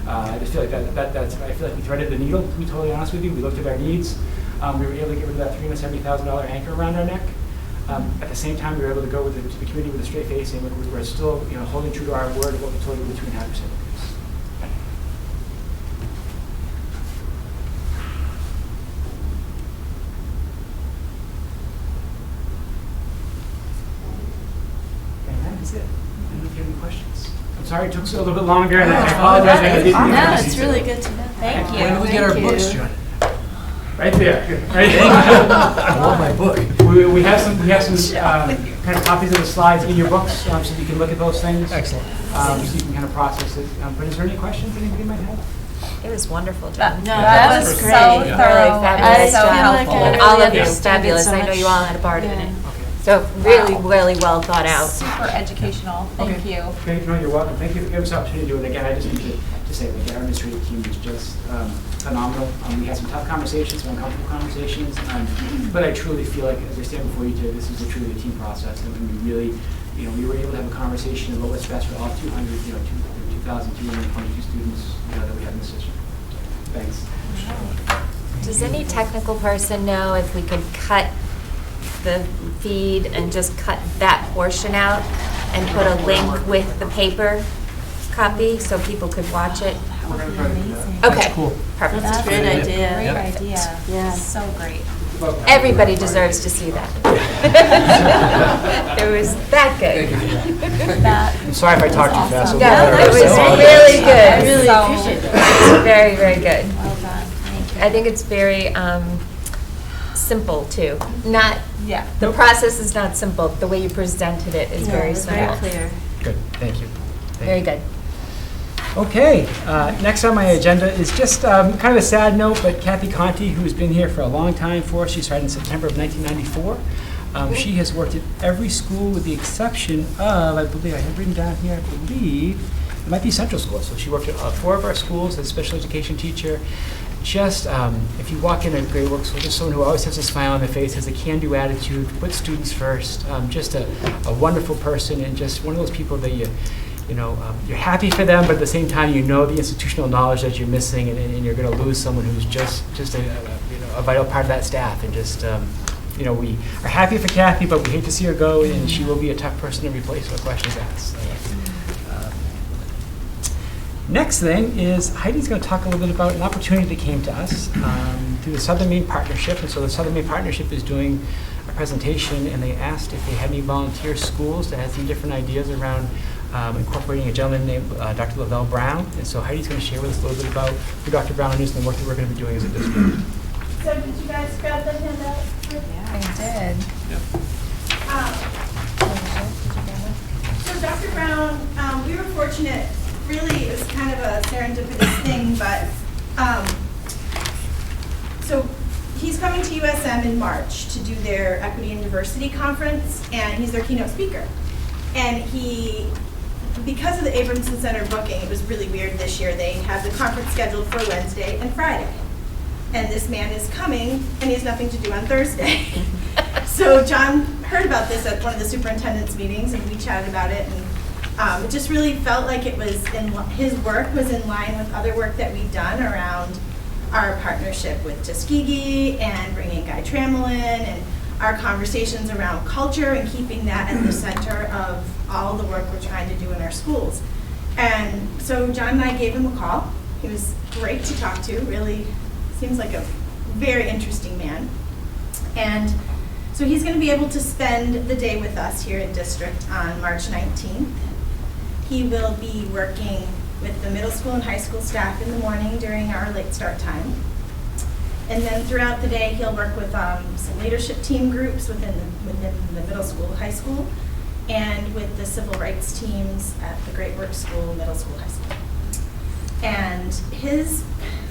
I just feel like that's I feel like we threaded the needle, to be totally honest with you. We looked at our needs. We were able to get rid of that $370,000 anchor around our neck. At the same time, we were able to go to the community with a straight face and we're still holding true to our word of what we told you with the 2.5% increase. That's it. I don't know if you have any questions. I'm sorry it took a little bit longer, and I apologize. No, it's really good to know. Thank you. When do we get our books, John? Right there. Right there. I love my book. We have some kind of copies of the slides in your books, so you can look at those things. Excellent. So you can kind of process it. But is there any questions anybody might have? It was wonderful, John. No, that was great. so Yeah. thorough. Fabulous and so job. helpful. And all of you, Yeah. fabulous. I know you all had a part in it. Okay. So really, really well thought out. Super educational. Thank you. Okay, no, you're welcome. Thank you for giving us the opportunity to do it. Again, I just need to say that our administrative team is just phenomenal. We had some tough conversations, some uncomfortable conversations, but I truly feel like, as I stand before you today, this is truly a team process. And we really, we were able to have a conversation about what's best for all 2,222 students that we have in the system. Thanks. Does any technical person know if we could cut the feed and just cut that portion out and put a link with the paper copy so people could watch it? We're going to try to do that. Okay, Cool. perfect. That's a great idea. Great Yep. idea. Yeah. So great. Everybody deserves to see that. It was that good. I'm sorry if I talked too fast. No, it was really good. I really appreciate it. Very, very good. Well done. Thank you. I think it's very simple too. Not, Yeah. the process is not simple. The way you presented it is very simple. clear. Good, thank you. Thank Very you. good. Okay, next on my agenda is just kind of a sad note, but Kathy Conti, who's been here for a long time for us, she started in September of 1994. She has worked at every school with the exception of, I believe, I have written down here, I believe, it might be Central School. So she worked at 4 of our schools as a special education teacher. Just, if you walk in a Great Works school, just someone who always has a smile on their face, has a can-do attitude, puts students first, just a wonderful person, and just one of those people that you're happy for them, but at the same time, you know the institutional knowledge that you're missing, and you're going to lose someone who's just a vital part of that staff. And just, we are happy for Kathy, but we hate to see her go, and she will be a tough person to replace with questions asked. So, next thing is Heidi's going to talk a little bit about an opportunity that came to us through the Southern Maine Partnership. And so the Southern Maine Partnership is doing a presentation, and they asked if they had any volunteer schools that had some different ideas around incorporating a gentleman named Dr. Lavelle Brown. And so Heidi's going to share with us a little bit about who Dr. Brown is and the work that we're going to be doing as a district. So did you guys grab the handout? I did. So Dr. Brown, we were fortunate, really it was kind of a serendipitous thing, but so he's coming to USM in March to do their Equity and Diversity Conference, and he's their keynote speaker. And because of the Abramson Center booking, it was really weird this year. They have the conference scheduled for Wednesday and Friday. And this man is coming, and he has nothing to do on Thursday. So John heard about this at one of the superintendent's meetings, and we chatted about it. And it just really felt like his work was in line with other work that we've done around our partnership with Tuskegee and bringing Guy Trammell in, and our conversations around culture and keeping that at the center of all the work we're trying to do in our schools. And so John and I gave him a call. He was great to talk to, really seems like a very interesting man. And so he's going to be able to spend the day with us here in district on March 19th. He will be working with the middle school and high school staff in the morning during our late start time. And then throughout the day, he'll work with some leadership team groups within the middle school, high school, and with the civil rights teams at the Great Works School, middle school, high school. And his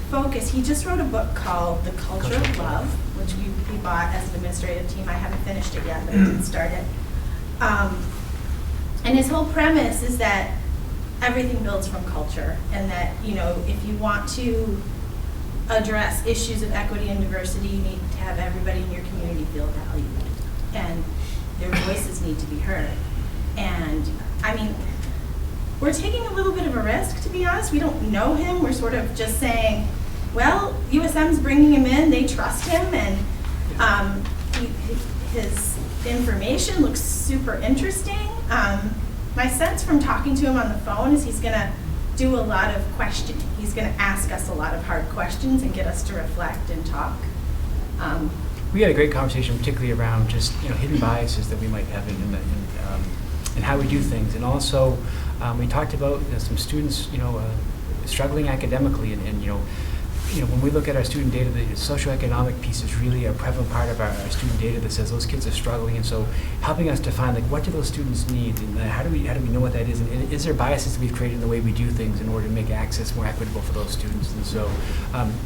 focus, he just wrote a book called The Culture of Love, which we bought as an administrative team. I haven't finished it yet, but I did start it. And his whole premise is that everything builds from culture, and that, if you want to address issues of equity and diversity, you need to have everybody in your community feel valued, and their voices need to be heard. And we're taking a little bit of a risk, to be honest. We don't know him. We're sort of just saying, well, USM's bringing him in, they trust him, and his information looks super interesting. My sense from talking to him on the phone is he's gonna do a lot of questioning. He's going to ask us a lot of hard questions and get us to reflect and talk. We had a great conversation, particularly around just hidden biases that we might have in how we do things, and also we talked about some students struggling academically, and when we look at our student data, the socioeconomic piece is really a prevalent part of our student data that says those kids are struggling, and so helping us define what do those students need, and how do we know what that is, and is there biases that we've created in the way we do things in order to make access more equitable for those students. And so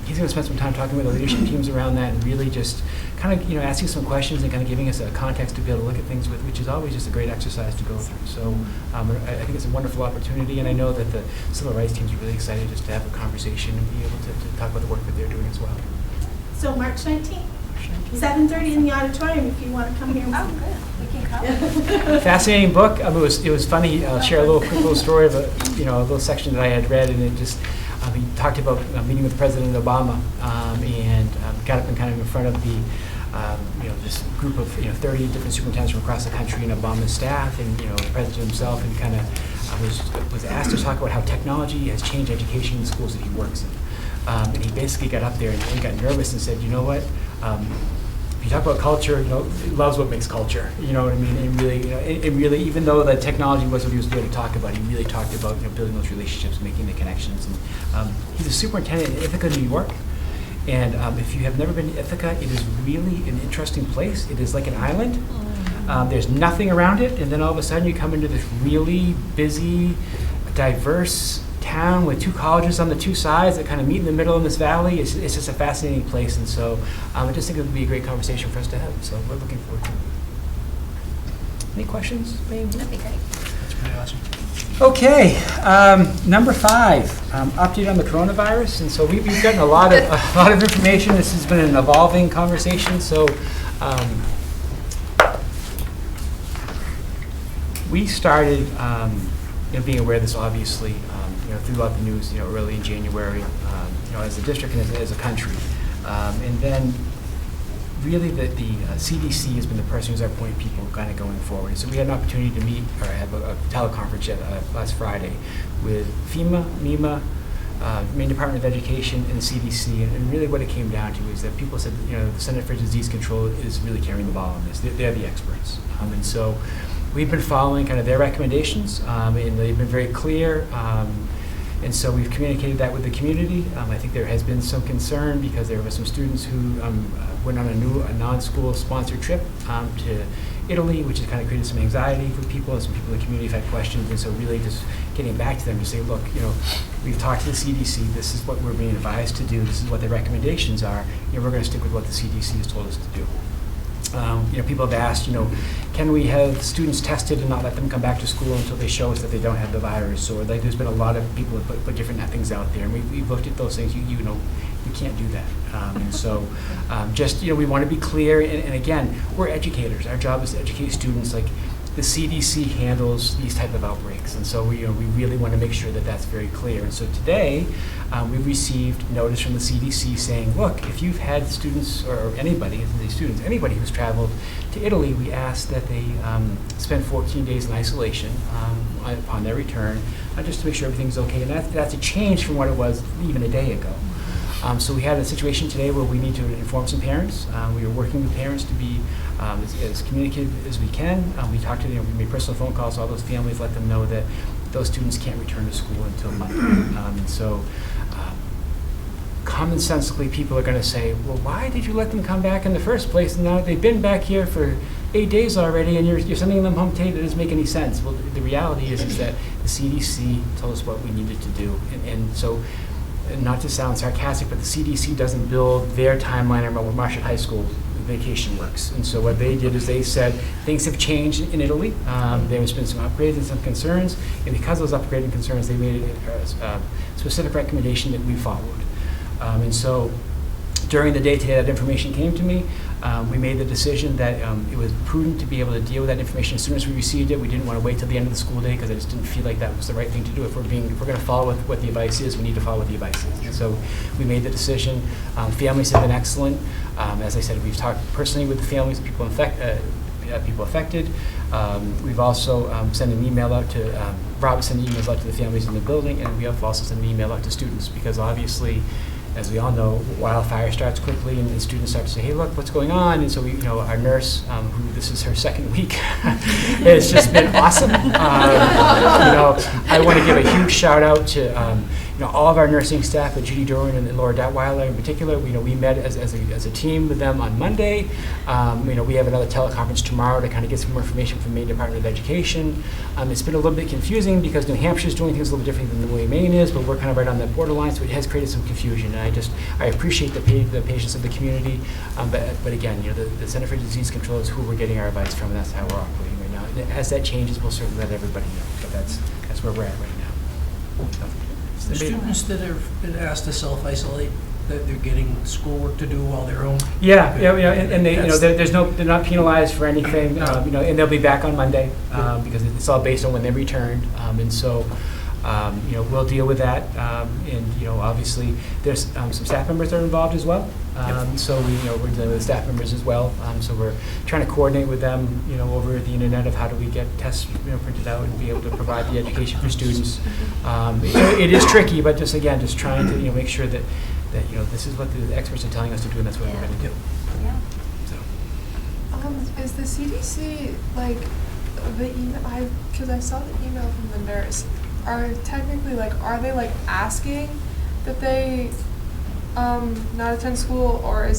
he's going to spend some time talking with the leadership teams around that, and really just kind of asking some questions and kind of giving us a context to be able to look at things with, which is always just a great exercise to go through. So I think it's a wonderful opportunity, and I know that the civil rights teams are really excited just to have a conversation and be able to talk about the work that they're doing as well. So March 19th, 7:30 in the auditorium if you want to come here. Oh, good. We can come. Fascinating book. It was funny. I'll share a quick little story of a little section that I had read, and it just he talked about meeting with President Obama and got up and kind of in front of the this group of 30 different superintendents from across the country and Obama's staff, and the president himself, and kind of was asked to talk about how technology has changed education in the schools that he works in. And he basically got up there and got nervous and said, you know what, if you talk about culture, love's what makes culture. You know what I mean? And really, even though the technology was what he was there to talk about, he really talked about building those relationships, making the connections. And he's a superintendent in Ithaca, New York. And if you have never been to Ithaca, it is really an interesting place. It is like an island. There's nothing around it, and then all of a sudden you come into this really busy, diverse town with 2 colleges on the 2 sides that kind of meet in the middle in this valley. It's just a fascinating place, and so I just think it would be a great conversation for us to have. So we're looking forward to it. Any questions? That'd be great. That's pretty awesome. Okay, number 5, update on the coronavirus. And so we've gotten a lot of information. This has been an evolving conversation. So we started being aware of this, obviously, throughout the news, early in January, as a district and as a country. And then really the CDC has been the person who's our point people kind of going forward. So we had an opportunity to meet or have a teleconference last Friday with FEMA, MEMA, Maine Department of Education, and the CDC. And really what it came down to is that people said, the Center for Disease Control is really carrying the ball on this. They're the experts. And so we've been following kind of their recommendations, and they've been very clear. And so we've communicated that with the community. I think there has been some concern because there were some students who went on a non-school sponsored trip to Italy, which has kind of created some anxiety for people, and some people in the community have had questions. And so really just getting back to them to say, look, we've talked to the CDC. This is what we're being advised to do. This is what the recommendations are. We're going to stick with what the CDC has told us to do. People have asked, can we have students tested and not let them come back to school until they show us that they don't have the virus? Or there's been a lot of people that put different things out there, and we've looked at those things. You can't do that. And so, we want to be clear. And again, we're educators. Our job is to educate students. Like the CDC handles these type of outbreaks, and so we really want to make sure that that's very clear. And so today, we received notice from the CDC saying, look, if you've had students or anybody who's traveled to Italy, we ask that they spend 14 days in isolation upon their return, just to make sure everything's okay. And that's a change from what it was even a day ago. So we had a situation today where we need to inform some parents. We are working with parents to be as communicative as we can. We talked to them, we made personal phone calls to all those families, let them know that those students can't return to school until Monday. And so commonsensically, people are going to say, well, why did you let them come back in the first place? And now they've been back here for 8 days already, and you're sending them home today. That doesn't make any sense. Well, the reality is that the CDC told us what we needed to do. And so, not to sound sarcastic, but the CDC doesn't build their timeline around what Marshall High School vacation works. And so what they did is they said things have changed in Italy. There has been some upgrades and some concerns, and because of those upgrades and concerns, they made a specific recommendation that we followed. And so during the day today, that information came to me. We made the decision that it was prudent to be able to deal with that information as soon as we received it. We didn't want to wait till the end of the school day because I just didn't feel like that was the right thing to do. If we're going to follow what the advice is, we need to follow what the advice is. And so we made the decision. Families have been excellent. As I said, we've talked personally with the families and people affected. We've also sent an email out to, Rob sent emails out to the families in the building, and we have also sent an email out to students because obviously, as we all know, wildfire starts quickly, and the students start to say, hey, look, what's going on? And so we, our nurse, who this is her second week, has just been awesome. I want to give a huge shout out to all of our nursing staff, Judy Doran and Laura Datweiler in particular. We met as a team with them on Monday. We have another teleconference tomorrow to kind of get some more information from the Maine Department of Education. It's been a little bit confusing because New Hampshire is doing things a little different than the way Maine is, but we're kind of right on that borderline, so it has created some confusion. And I appreciate the patience of the community, but again, the Center for Disease Control is who we're getting our advice from, and that's how we're operating right now. And as that changes, we'll certainly let everybody know, but that's where we're at right now. The students that have been asked to self-isolate, that they're getting schoolwork to do while they're home? Yeah, and they, they're not penalized for anything, and they'll be back on Monday because it's all based on when they returned, and so. We'll deal with that, and obviously there's some staff members that are involved as well. So we're dealing with staff members as well. So we're trying to coordinate with them, over the internet of how do we get tests, printed out and be able to provide the education for students. It is tricky, but just trying to make sure that this is what the experts are telling us to do, and that's what we're going to do. Yeah. So. Is the CDC the email? Because I saw the email from the nurse. Are they asking that they not attend school, or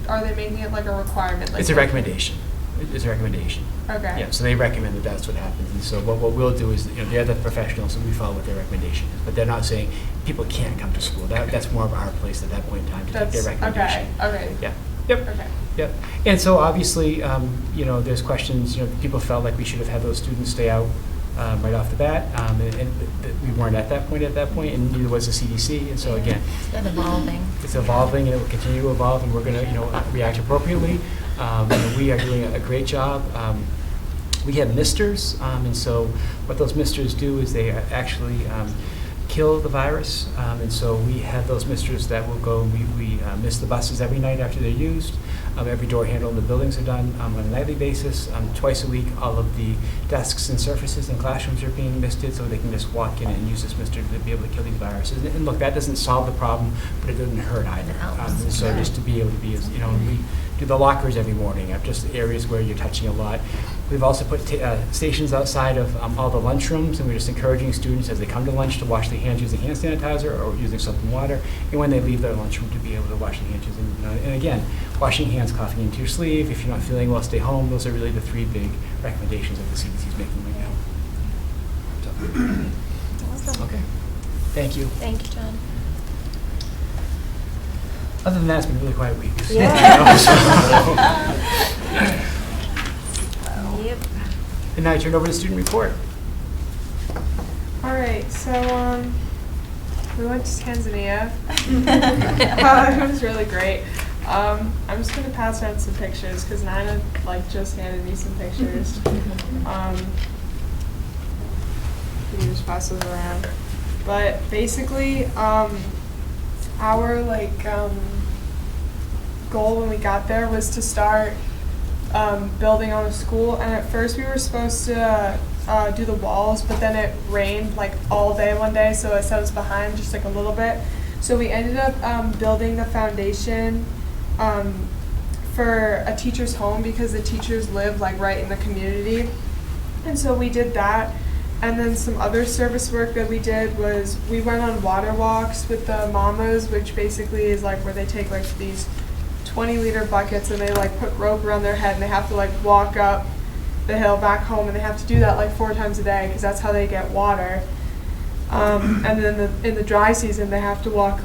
are they making it like a requirement? Like It's a recommendation. It's a recommendation. Okay. Yeah, so they recommend that that's what happens. And so what we'll do is, they're the professionals, and we follow what their recommendation is. But they're not saying people can't come to school. That's more of our place at that point in time to take their recommendation. Okay. Yeah. Yep. Okay. Yep. And so obviously, there's questions, people felt like we should have had those students stay out right off the bat. And we weren't at that point, and neither was the CDC. And so again, It's been evolving. it's evolving, and it will continue to evolve, and we're going to, react appropriately. We are doing a great job. We have misters, and so what those misters do is they actually kill the virus, and so we have those misters that will go, we mist the buses every night after they're used. Every door handle in the buildings are done on a nightly basis. Twice a week, all of the desks and surfaces in classrooms are being misted, so they can just walk in and use this mister to be able to kill these viruses. And look, that doesn't solve the problem, but it doesn't hurt either. It helps. And so just to be able to be, we do the lockers every morning, just areas where you're touching a lot. We've also put stations outside of all the lunchrooms, and we're just encouraging students as they come to lunch to wash their hands using hand sanitizer or using soap and water, and when they leave their lunchroom to be able to wash their hands. And again, washing hands, coughing into your sleeve. If you're not feeling well, stay home. Those are really the three big recommendations that the CDC is making right now. So, Awesome. okay. Thank you. Thank you, John. Other than that, it's been a really quiet week. Yep. And now I turn over to the student report. All right. So we went to Tanzania. It was really great. I'm just gonna pass around some pictures because Nina just handed me some pictures. Can you just pass those around? But basically, our goal when we got there was to start building on a school. And at first we were supposed to do the walls, but then it rained all day one day, so it set us behind just a little bit. So we ended up building the foundation for a teacher's home because the teachers live right in the community. And so we did that. And then some other service work that we did was we went on water walks with the mamas, which basically is where they take these 20-liter buckets and they put rope around their head and they have to walk up the hill back home, and they have to do that 4 times a day because that's how they get water. And then in the dry season they have to walk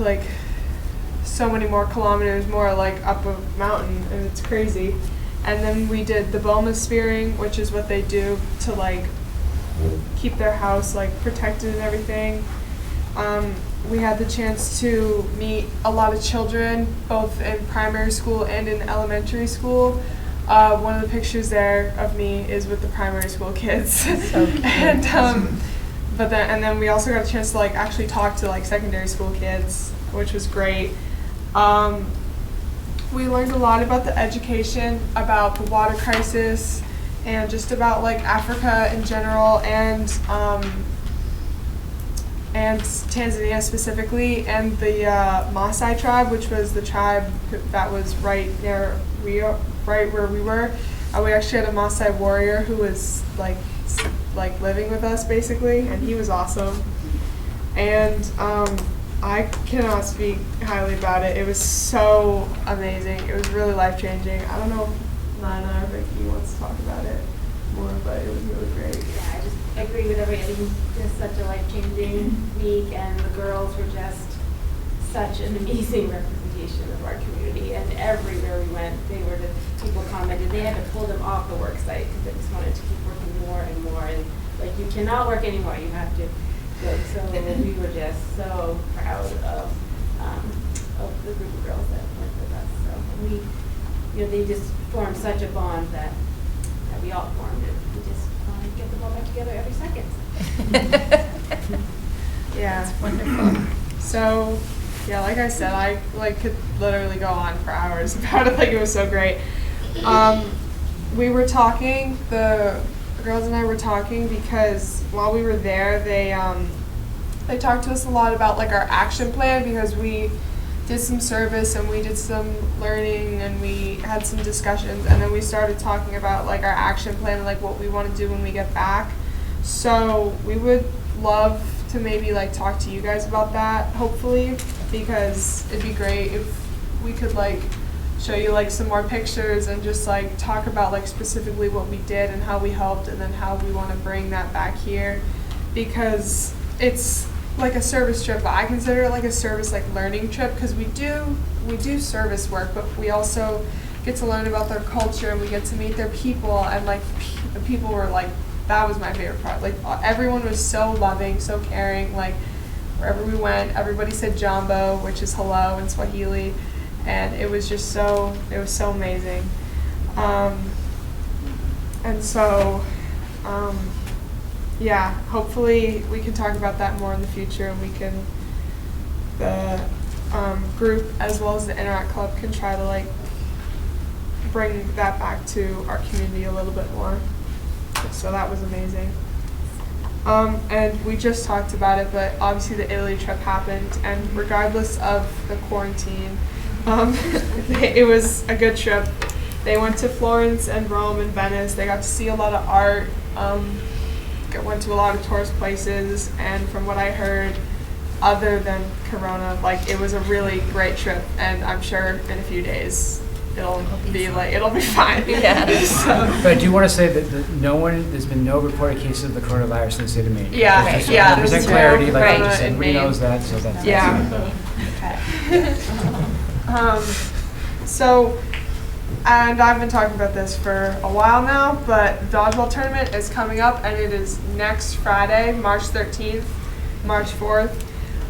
so many more kilometers more up a mountain, and it's crazy. And then we did the Boma spearing, which is what they do to keep their house protected and everything. We had the chance to meet a lot of children, both in primary school and in elementary school. One of the pictures there of me is with the primary school kids. So cute. And then we also got a chance to actually talk to secondary school kids, which was great. We learned a lot about the education, about the water crisis, and just about Africa in general, and Tanzania specifically, and the Maasai tribe, which was the tribe that was right where we were. We actually had a Maasai warrior who was living with us basically, and he was awesome. And I cannot speak highly about it. It was so amazing. It was really life-changing. I don't know if Nina or Vicky wants to talk about it more, but it was really great. Yeah, I just agree with everybody. It was just such a life-changing week, and the girls were just such an amazing representation of our community. And everywhere we went, people commented they had to pull them off the work site because they just wanted to keep working more and more. And you cannot work anymore. You have to. So we were just so proud of the group of girls that went with us. So they just formed such a bond that we all formed, and we just want to get them all back together every second. Yeah. That's wonderful. So, yeah, like I said, I could literally go on for hours about it. It was so great. We were talking, the girls and I were talking because while we were there, they talked to us a lot about our action plan, because we did some service and we did some learning and we had some discussions, and then we started talking about our action plan and what we want to do when we get back. So we would love to maybe like talk to you guys about that, hopefully, because it'd be great if we could like show you like some more pictures and just like talk about like specifically what we did and how we helped, and then how we want to bring that back here, because it's like a service trip, but I consider it like a service like learning trip, because we do service work, but we also get to learn about their culture, and we get to meet their people, and like the people were like, that was my favorite part. Like everyone was so loving, so caring. Like wherever we went, everybody said jambo, which is hello in Swahili, and it was just so amazing. And so, yeah, hopefully we can talk about that more in the future, and we can, the group as well as the Interact Club can try to like bring that back to our community a little bit more. So that was amazing. And we just talked about it, but obviously the Italy trip happened, and regardless of the quarantine, it was a good trip. They went to Florence and Rome and Venice. They got to see a lot of art, went to a lot of tourist places, and from what I heard, other than Corona, like it was a really great trip, and I'm sure in a few days it'll be fine. Yeah. But I do want to say that there's been no reported cases of the coronavirus in the state of Maine. Yeah, There's just yeah, 100% there's clarity, no like corona you said, in everybody Maine. knows that, so that's. Yeah. Okay. So, and I've been talking about this for a while now, but the dodgeball tournament is coming up, and it is next Friday, March 13th, March 4th.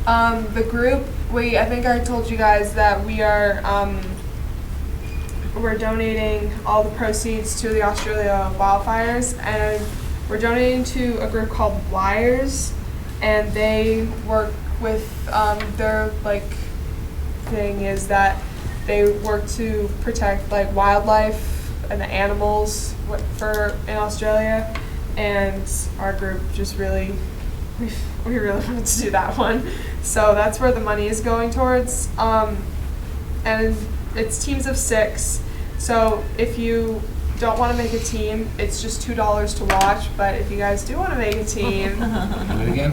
The group, I think I told you guys that we're donating all the proceeds to the Australia wildfires, and we're donating to a group called Wires, and they work with, their like thing is that they work to protect like wildlife and the animals in Australia, and our group just really, we really wanted to do that one. So that's where the money is going towards. And it's teams of 6. So if you don't want to make a team, it's just $2 to watch. But if you guys do want to make a team,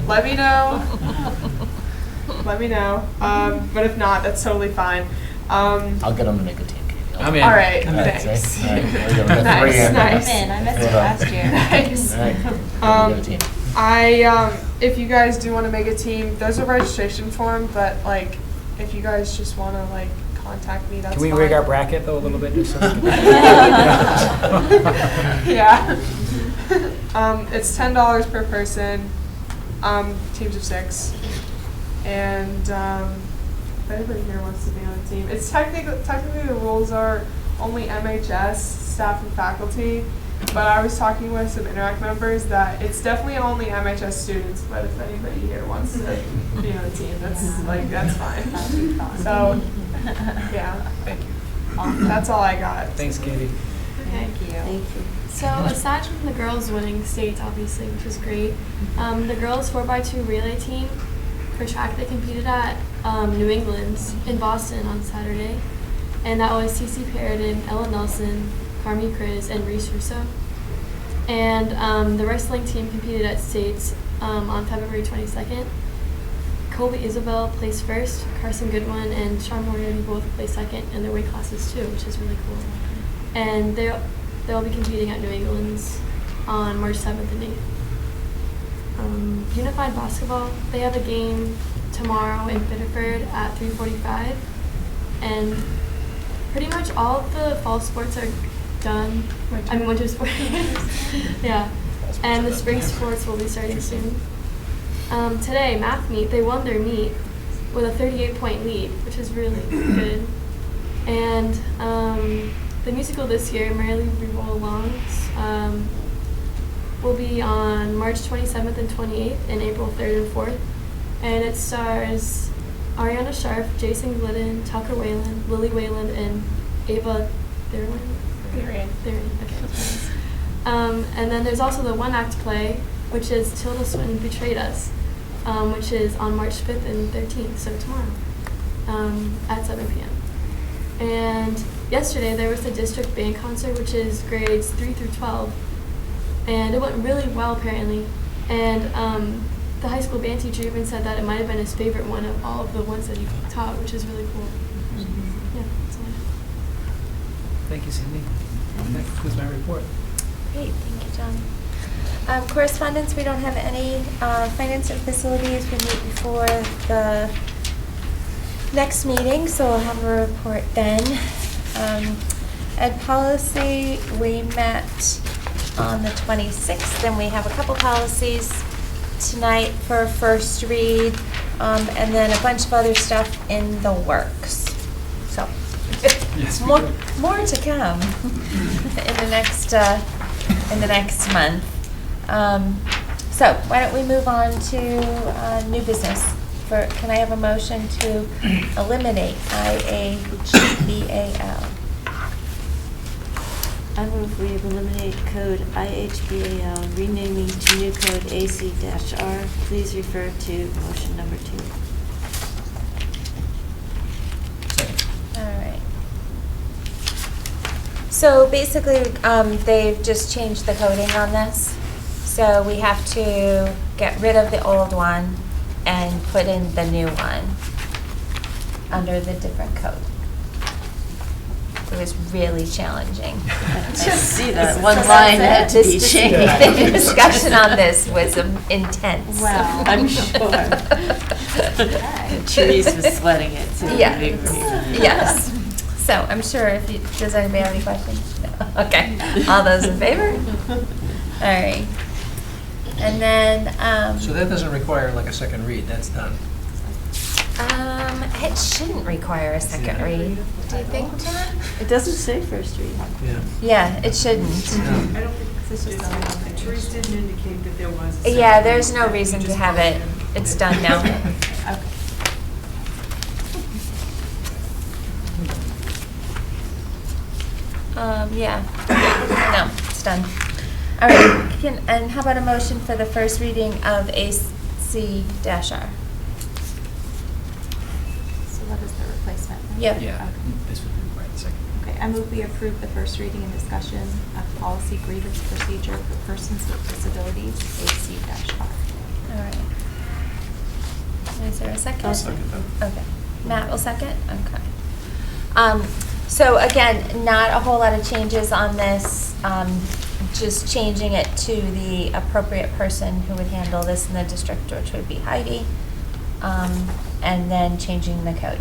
let me know. Let me know. But if not, that's totally fine. I'll get them to make a team, Katie. I'm in. All right, I'm in. thanks. All right, there we go. We got Nice, 3 in. nice. I'm in. I missed it last year. Nice. All right, we got a team. If you guys do want to make a team, there's a registration form, but like, if you guys just want to like contact me, that's Can we fine. rig our bracket though a little bit just so we can? Yeah. It's $10 per person, teams of 6, and if anybody here wants to be on a team, it's technically the rules are only MHS staff and faculty. But I was talking with some Interact members that it's definitely only MHS students, but if anybody here wants to be on a team, that's fine. So, yeah. Thank you. That's all I got. Thanks, Katie. Thank you. So aside from the girls winning states, obviously, which was great, the girls 4x2 relay team for track, they competed at New England's in Boston on Saturday, and that was Cece Perrodin, Ella Nelson, Carmi Kriz, and Reese Russo. And the wrestling team competed at states on February 22nd. Colby Isabel placed first, Carson Goodwin and Sean Moriarty both placed second in their weight classes too, which is really cool. And they'll be competing at New England's on March 7th and 8th. Unified basketball, they have a game tomorrow in Biddeford at 3:45, and pretty much all of the fall sports are done. Winter sports. Yeah. And the spring sports will be starting soon. Today, math meet, they won their meet with a 38-point lead, which is really good. And the musical this year, Merrily We Roll Alongs, will be on March 27th and 28th and April 3rd and 4th. And it stars Ariana Sharp, Jason Glidden, Tucker Whalen, Lily Whalen, and Ava Therian. Okay, that's nice. And then there's also the one-act play, which is Tilda Swinton Betrayed Us, which is on March 5th and 13th, so tomorrow, at 7 p.m. And yesterday there was the district band concert, which is grades 3 through 12, and it went really well apparently. And the high school band teacher even said that it might have been his favorite one of all of the ones that he taught, which is really cool. Yeah, that's all I have. Thank you, Cindy. And that concludes my report. Great, thank you, John. Correspondence, we don't have any. Finance and facilities, we meet before the next meeting, so we'll have a report then. Ed policy, we met on the 26th, and we have a couple policies tonight for first read, and then a bunch of other stuff in the works. So, Yes, we more, do. more to come in the next month. So why don't we move on to new business? Can I have a motion to eliminate IHBAL? I move we eliminate code IHBAL, renaming to new code AC-R. Please refer to motion number 2. All right. So basically, they've just changed the coding on this. So we have to get rid of the old one and put in the new one under the different code. It was really challenging. I see that. One line had to be changed. The discussion on this was intense. Wow, I'm sure. Therese was sweating it too. Yes, yes. So I'm sure does anybody have any questions? No. Okay. All those in favor? All right. And then, So that doesn't require like a second read, that's done. it shouldn't require a second read. Do you think, John? It doesn't say first read. Yeah. Yeah, it shouldn't. I don't think it's just, Therese didn't indicate that there was. a Yeah, second there's read. no We reason to just have it. motioned. It's done now. Yeah. No, it's done. All right. And how about a motion for the first reading of AC-R? So what is the replacement? right? Yep. Yeah, this would be right second. Okay, I move we approve the first reading and discussion of policy grievance procedure for persons with disabilities, AC-R. All right. Is there a second? I'll second that. Okay. Matt will second? Okay. So again, not a whole lot of changes on this, just changing it to the appropriate person who would handle this in the district, which would be Heidi, and then changing the code.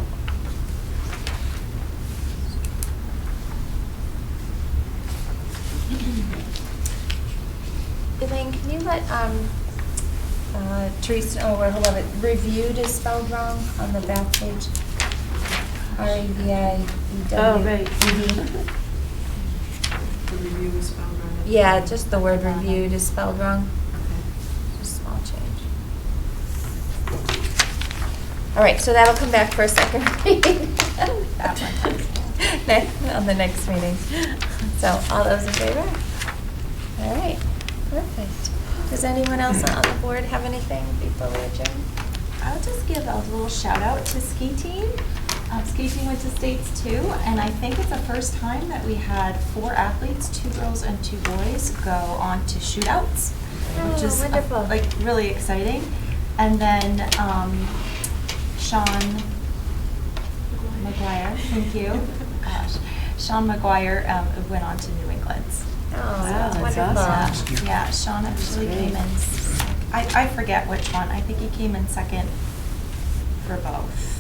Elaine, can you let Teresa know where reviewed is spelled wrong on the back page? R-E-V-I-E-W. Oh, right. The review was found on it. Yeah, just the word reviewed is spelled wrong. Just a small change. All right, so that'll come back for a second reading. On the next meeting. So all those in favor? All right, perfect. Does anyone else on the board have anything before we adjourn? I'll just give a little shout out to ski team. Ski team went to states too, and I think it's the first time that we had 4 athletes, 2 girls and 2 boys, go on to shootouts, which is wonderful. like really exciting. And then Sean McGuire, thank you. Gosh, Sean McGuire went on to New England. Oh, Wow, that's that's wonderful. awesome. Yeah, Sean actually That's came great. in, I forget which one, I think he came in second for both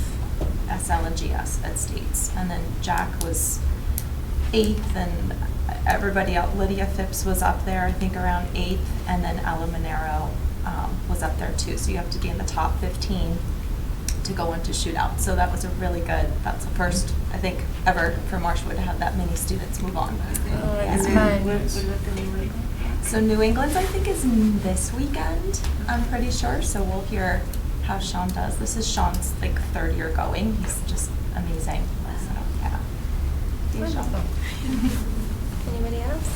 SL and GS at states. And then Jack was 8th, and everybody else, Lydia Phipps was up there, I think around 8th, and then Ella Monero was up there too. So you have to be in the top 15 to go into shootout. So that was a really good, that's the first, I think, ever for Marshwood to have that many students move on. Oh, that's Yeah. fun. What the name of it? So New England's, I think, is this weekend, I'm pretty sure, so we'll hear how Sean does. This is Sean's, like, 3rd year going. He's just amazing. So, yeah. Thanks, Sean. Anybody else?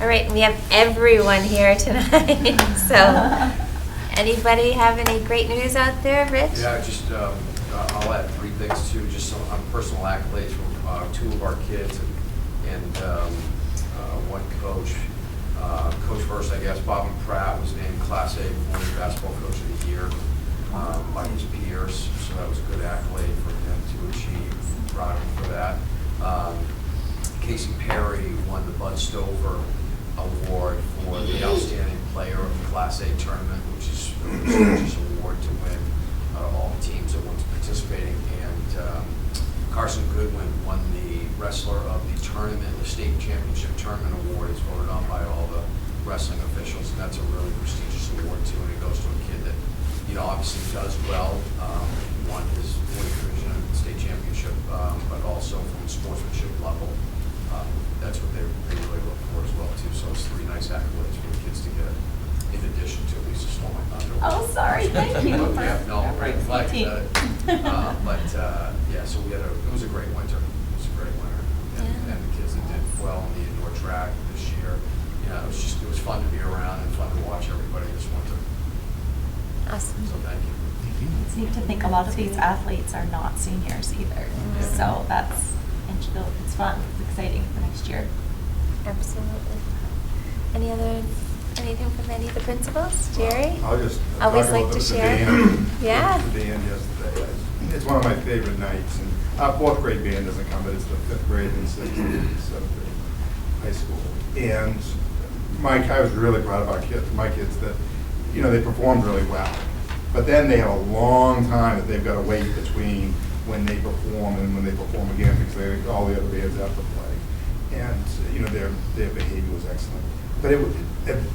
All right, we have everyone here tonight. So, anybody have any great news out there, Rich? Yeah, just, I'll add 3 things too, just some personal accolades from 2 of our kids and one coach. Coach first, I guess. Bob Pratt was named Class A Boys Basketball Coach of the Year by his peers, so that was a good accolade for him to achieve. Proud of him for that. Casey Perry won the Bud Stover Award for the Outstanding Player of the Class A Tournament, which is a prestigious award to win out of all the teams that were participating. And Carson Goodwin won the Wrestler of the Tournament, the State Championship Tournament Award. It's voted on by all the wrestling officials, and that's a really prestigious award too. And it goes to a kid that, obviously does well. He won his boy division state championship, but also from a sportsmanship level. That's what they really look for as well too. So it's 3 nice accolades for the kids to get, in addition to Lisa Sloan. Oh, sorry, thank you. Yeah, no, Right, glad you 18. got it. Yeah, so it was a great winter. It was a great winter. And the kids that did well in the indoor track this year, it was fun to be around and fun to watch everybody this winter. Awesome. So thank you. It's neat to think a lot of these athletes are not seniors either. So it's fun, it's exciting for next year. Absolutely. Anything from any of the principals? Jerry? I'll just Always talk like about to the share. band. Yeah. The band yesterday. It's one of my favorite nights. And our 4th grade band doesn't come, but it's the 5th grade and 6th and 7th grade high school. And Mike, I was really proud of my kids that, they performed really well. But then they have a long time that they've got to wait between when they perform and when they perform again, because all the other bands have to play. And their behavior was excellent. But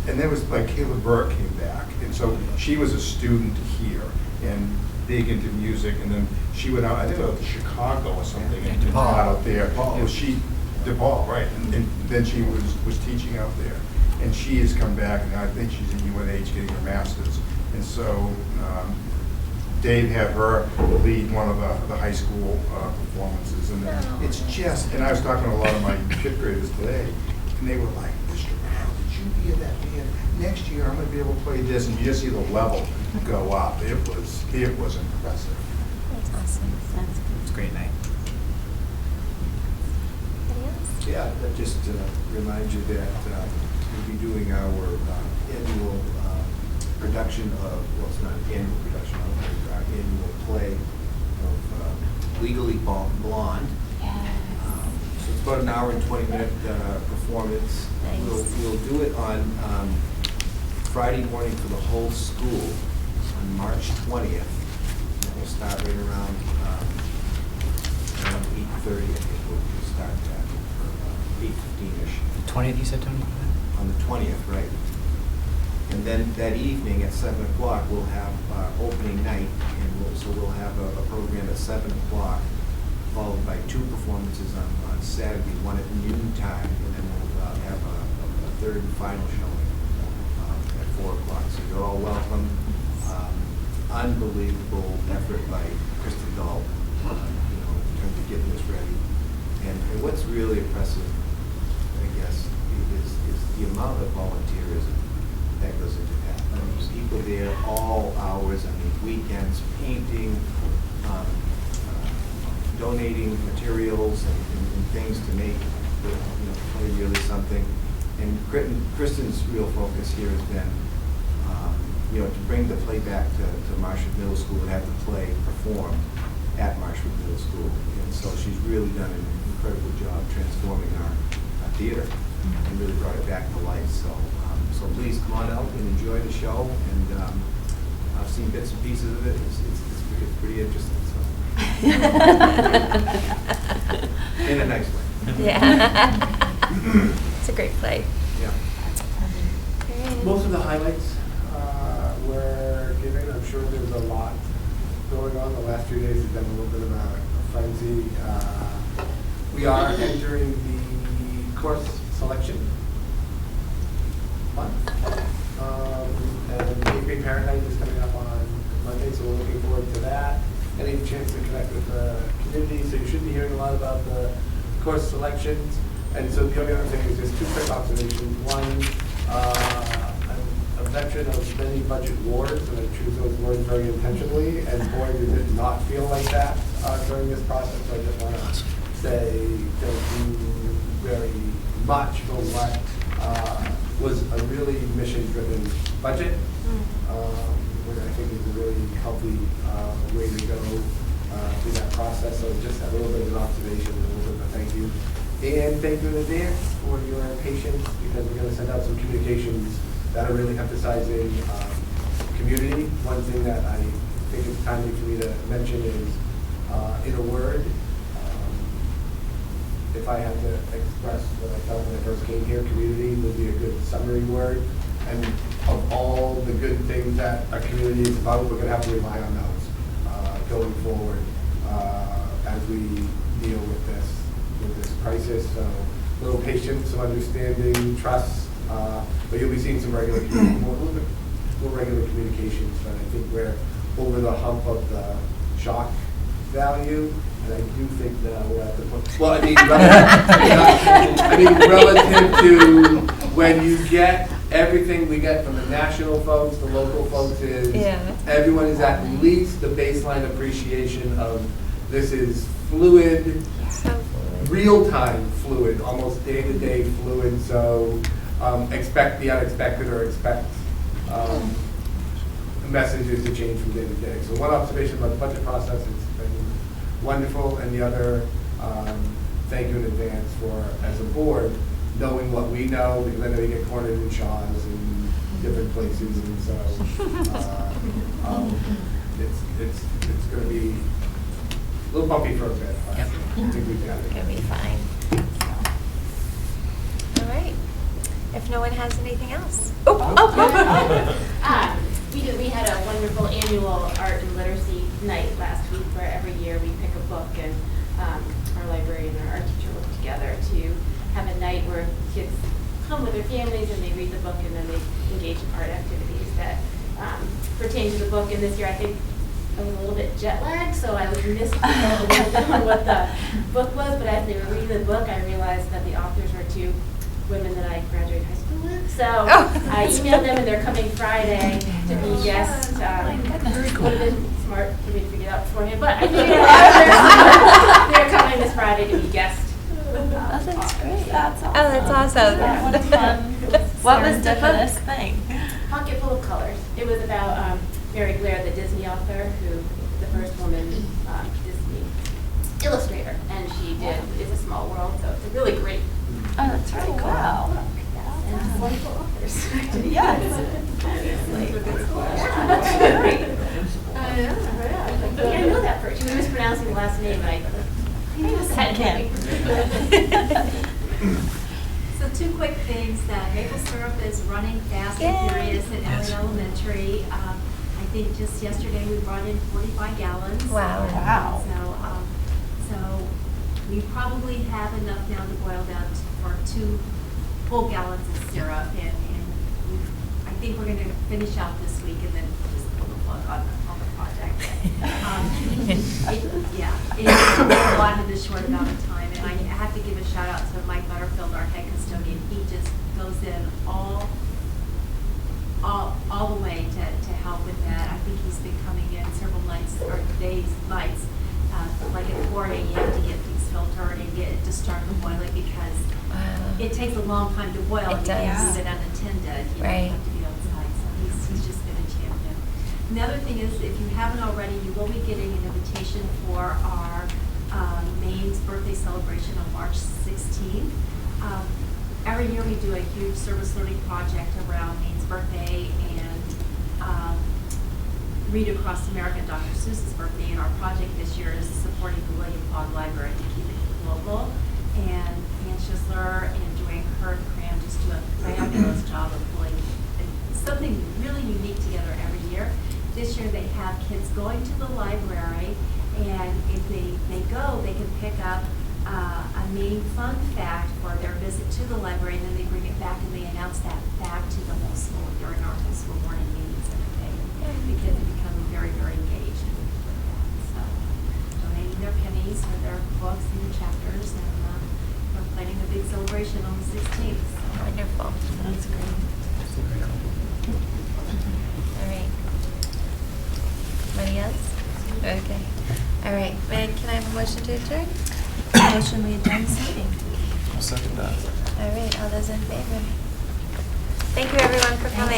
and there was like Kayla Burke came back, and so she was a student here and big into music, and then she went out, I think out to Chicago or something, and taught out there. DePaul, right? And then she was teaching out there, and she has come back, and I think she's in UNH getting her master's. And so Dave had her lead one of the high school performances, and it's just. And I was talking to a lot of my 5th graders today, and they were like, "Mr. Brown, did you hear that band? Next year I'm going to be able to play this," and you just see the level go up. It was impressive. That's awesome. It's a great night. Anybody else? Yeah, just to remind you that we'll be doing our annual production of, well, it's not an annual production, our annual play of Legally Blonde. So it's about an hour and 20-minute performance. Nice. We'll do it on Friday morning for the whole school on March 20th. And we'll start right around 8:30. I think we'll start that, or 8:15-ish. The 20th, you said, Tony? On the 20th, right. And then that evening at 7 o'clock, we'll have opening night, and we'll have a program at 7 o'clock, followed by 2 performances on Saturday, one at noon time, and then we'll have a 3rd and final showing at 4 o'clock. So you're all welcome. Unbelievable effort by Kristen Dahl, in terms of getting this ready. And what's really impressive, I guess, is the amount of volunteerism that goes into that. I mean, people there all hours, weekends, painting, donating materials and things to make the play really something. And Kristen's real focus here has been, to bring the play back to Marshwood Middle School and have the play performed at Marshwood Middle School. And so she's really done an incredible job transforming our theater and really brought it back to life. So please come on out and enjoy the show. And I've seen bits and pieces of it. It's pretty interesting. So. In a nice way. Yeah. It's a great play. Yeah. Most of the highlights were given. I'm sure there's a lot going on. The last few days have been a little bit of a frenzy. We are entering the course selection month. And the Green Parent Night is coming up on Monday, so we're looking forward to that. Getting a chance to connect with the community, so you should be hearing a lot about the course selections. And so the only other thing is just 2 quick observations. One, a veteran of many budget wars, and I choose those words very intentionally, and boy, did it not feel like that during this process. So I just want to say thank you very much for what was a really mission-driven budget, which I think is a really healthy way to go through that process. So just a little bit of an observation, and a little bit of a thank you. And thank you in advance for your patience, because we're going to send out some communications that are really emphasizing community. One thing that I think it's timely for me to mention is, in a word, if I had to express what I felt when I first came here, community would be a good summary word. And of all the good things that a community is about, we're going to have to rely on those going forward as we deal with this crisis. So a little patience, some understanding, trust, but you'll be seeing some regular more regular communications. But I think we're over the hump of the shock value, and I do think that we're at the point. Well, relative to when you get everything we get from the national folks, the local folks, is everyone is at least the baseline appreciation of this is fluid, real-time fluid, almost day-to-day fluid. So expect the unexpected, or expect messages to change from day to day. So one observation about the budget process, it's been wonderful, and the other, thank you in advance for, as a board, knowing what we know, because I know you get cornered in Shaw's and different places, and so it's going to be a little bumpy for a bit. I think we've got it. It'll be fine. All right. If no one has anything else. We had a wonderful annual art and literacy night last week, where every year we pick a book, and our librarian and our art teacher work together to have a night where kids come with their families and they read the book, and then they engage in art activities that pertain to the book. And this year I think I was a little bit jet lagged, so I was missed a little bit on what the book was, but as they were reading the book, I realized that the authors were two women that I graduated high school with. So I emailed them, and they're coming Friday to be guests. Would have been smart for me to figure it out beforehand, but I figured out they're coming this Friday to be guests. That's great. That's awesome. Oh, that's awesome. What fun. What was the funnest thing? Pocket Full of Colors. It was about Mary Blair, the Disney author, who the first woman Disney illustrator, and she did It's a Small World, so it's a really great. Oh, that's really cool. Wow. And wonderful authors. Yes. I know that person. She was mispronouncing the last name, and I said Kim. So two quick things. Maple syrup is running fast and furious at Elliott Elementary. I think just yesterday we brought in 45 gallons. Wow. Wow. So we probably have enough now to boil down for 2 full gallons of syrup, and I think we're going to finish out this week and then just pull the plug on the project. It's a lot in a short amount of time, and I have to give a shout out to Mike Butterfield, our head custodian. He just goes in all the way to help with that. I think he's been coming in several nights, or days, nights, like at 4 a.m. to get things filtered and to start the boiling, because it takes a long time to boil. It You does. can't leave it unattended. You Right. have to be outside. So he's just been a champion. Another thing is, if you haven't already, you will be getting an invitation for our Maine's birthday celebration on March 16th. Every year we do a huge service learning project around Maine's birthday, and Read Across America, Dr. Seuss's birthday, and our project this year is supporting the William Fogg Library to keep it global. And Ann Schisler and Joanne Cram just do a fabulous job of pulling something really unique together every year. This year they have kids going to the library, and if they go, they can pick up a Maine fun fact for their visit to the library, and then they bring it back and they announce that fact to the whole school during our whole school morning meetings every day. The kids have become very, very engaged with that. So donating their pennies for their books and their chapters, and we're planning a big celebration on the 16th. So. Wonderful. That's great. All right. Anybody else? Okay. All right. Can I have a motion to adjourn? Motion we adjourn this meeting. I'll second that. All right. All those in favor? Thank you, everyone, for coming.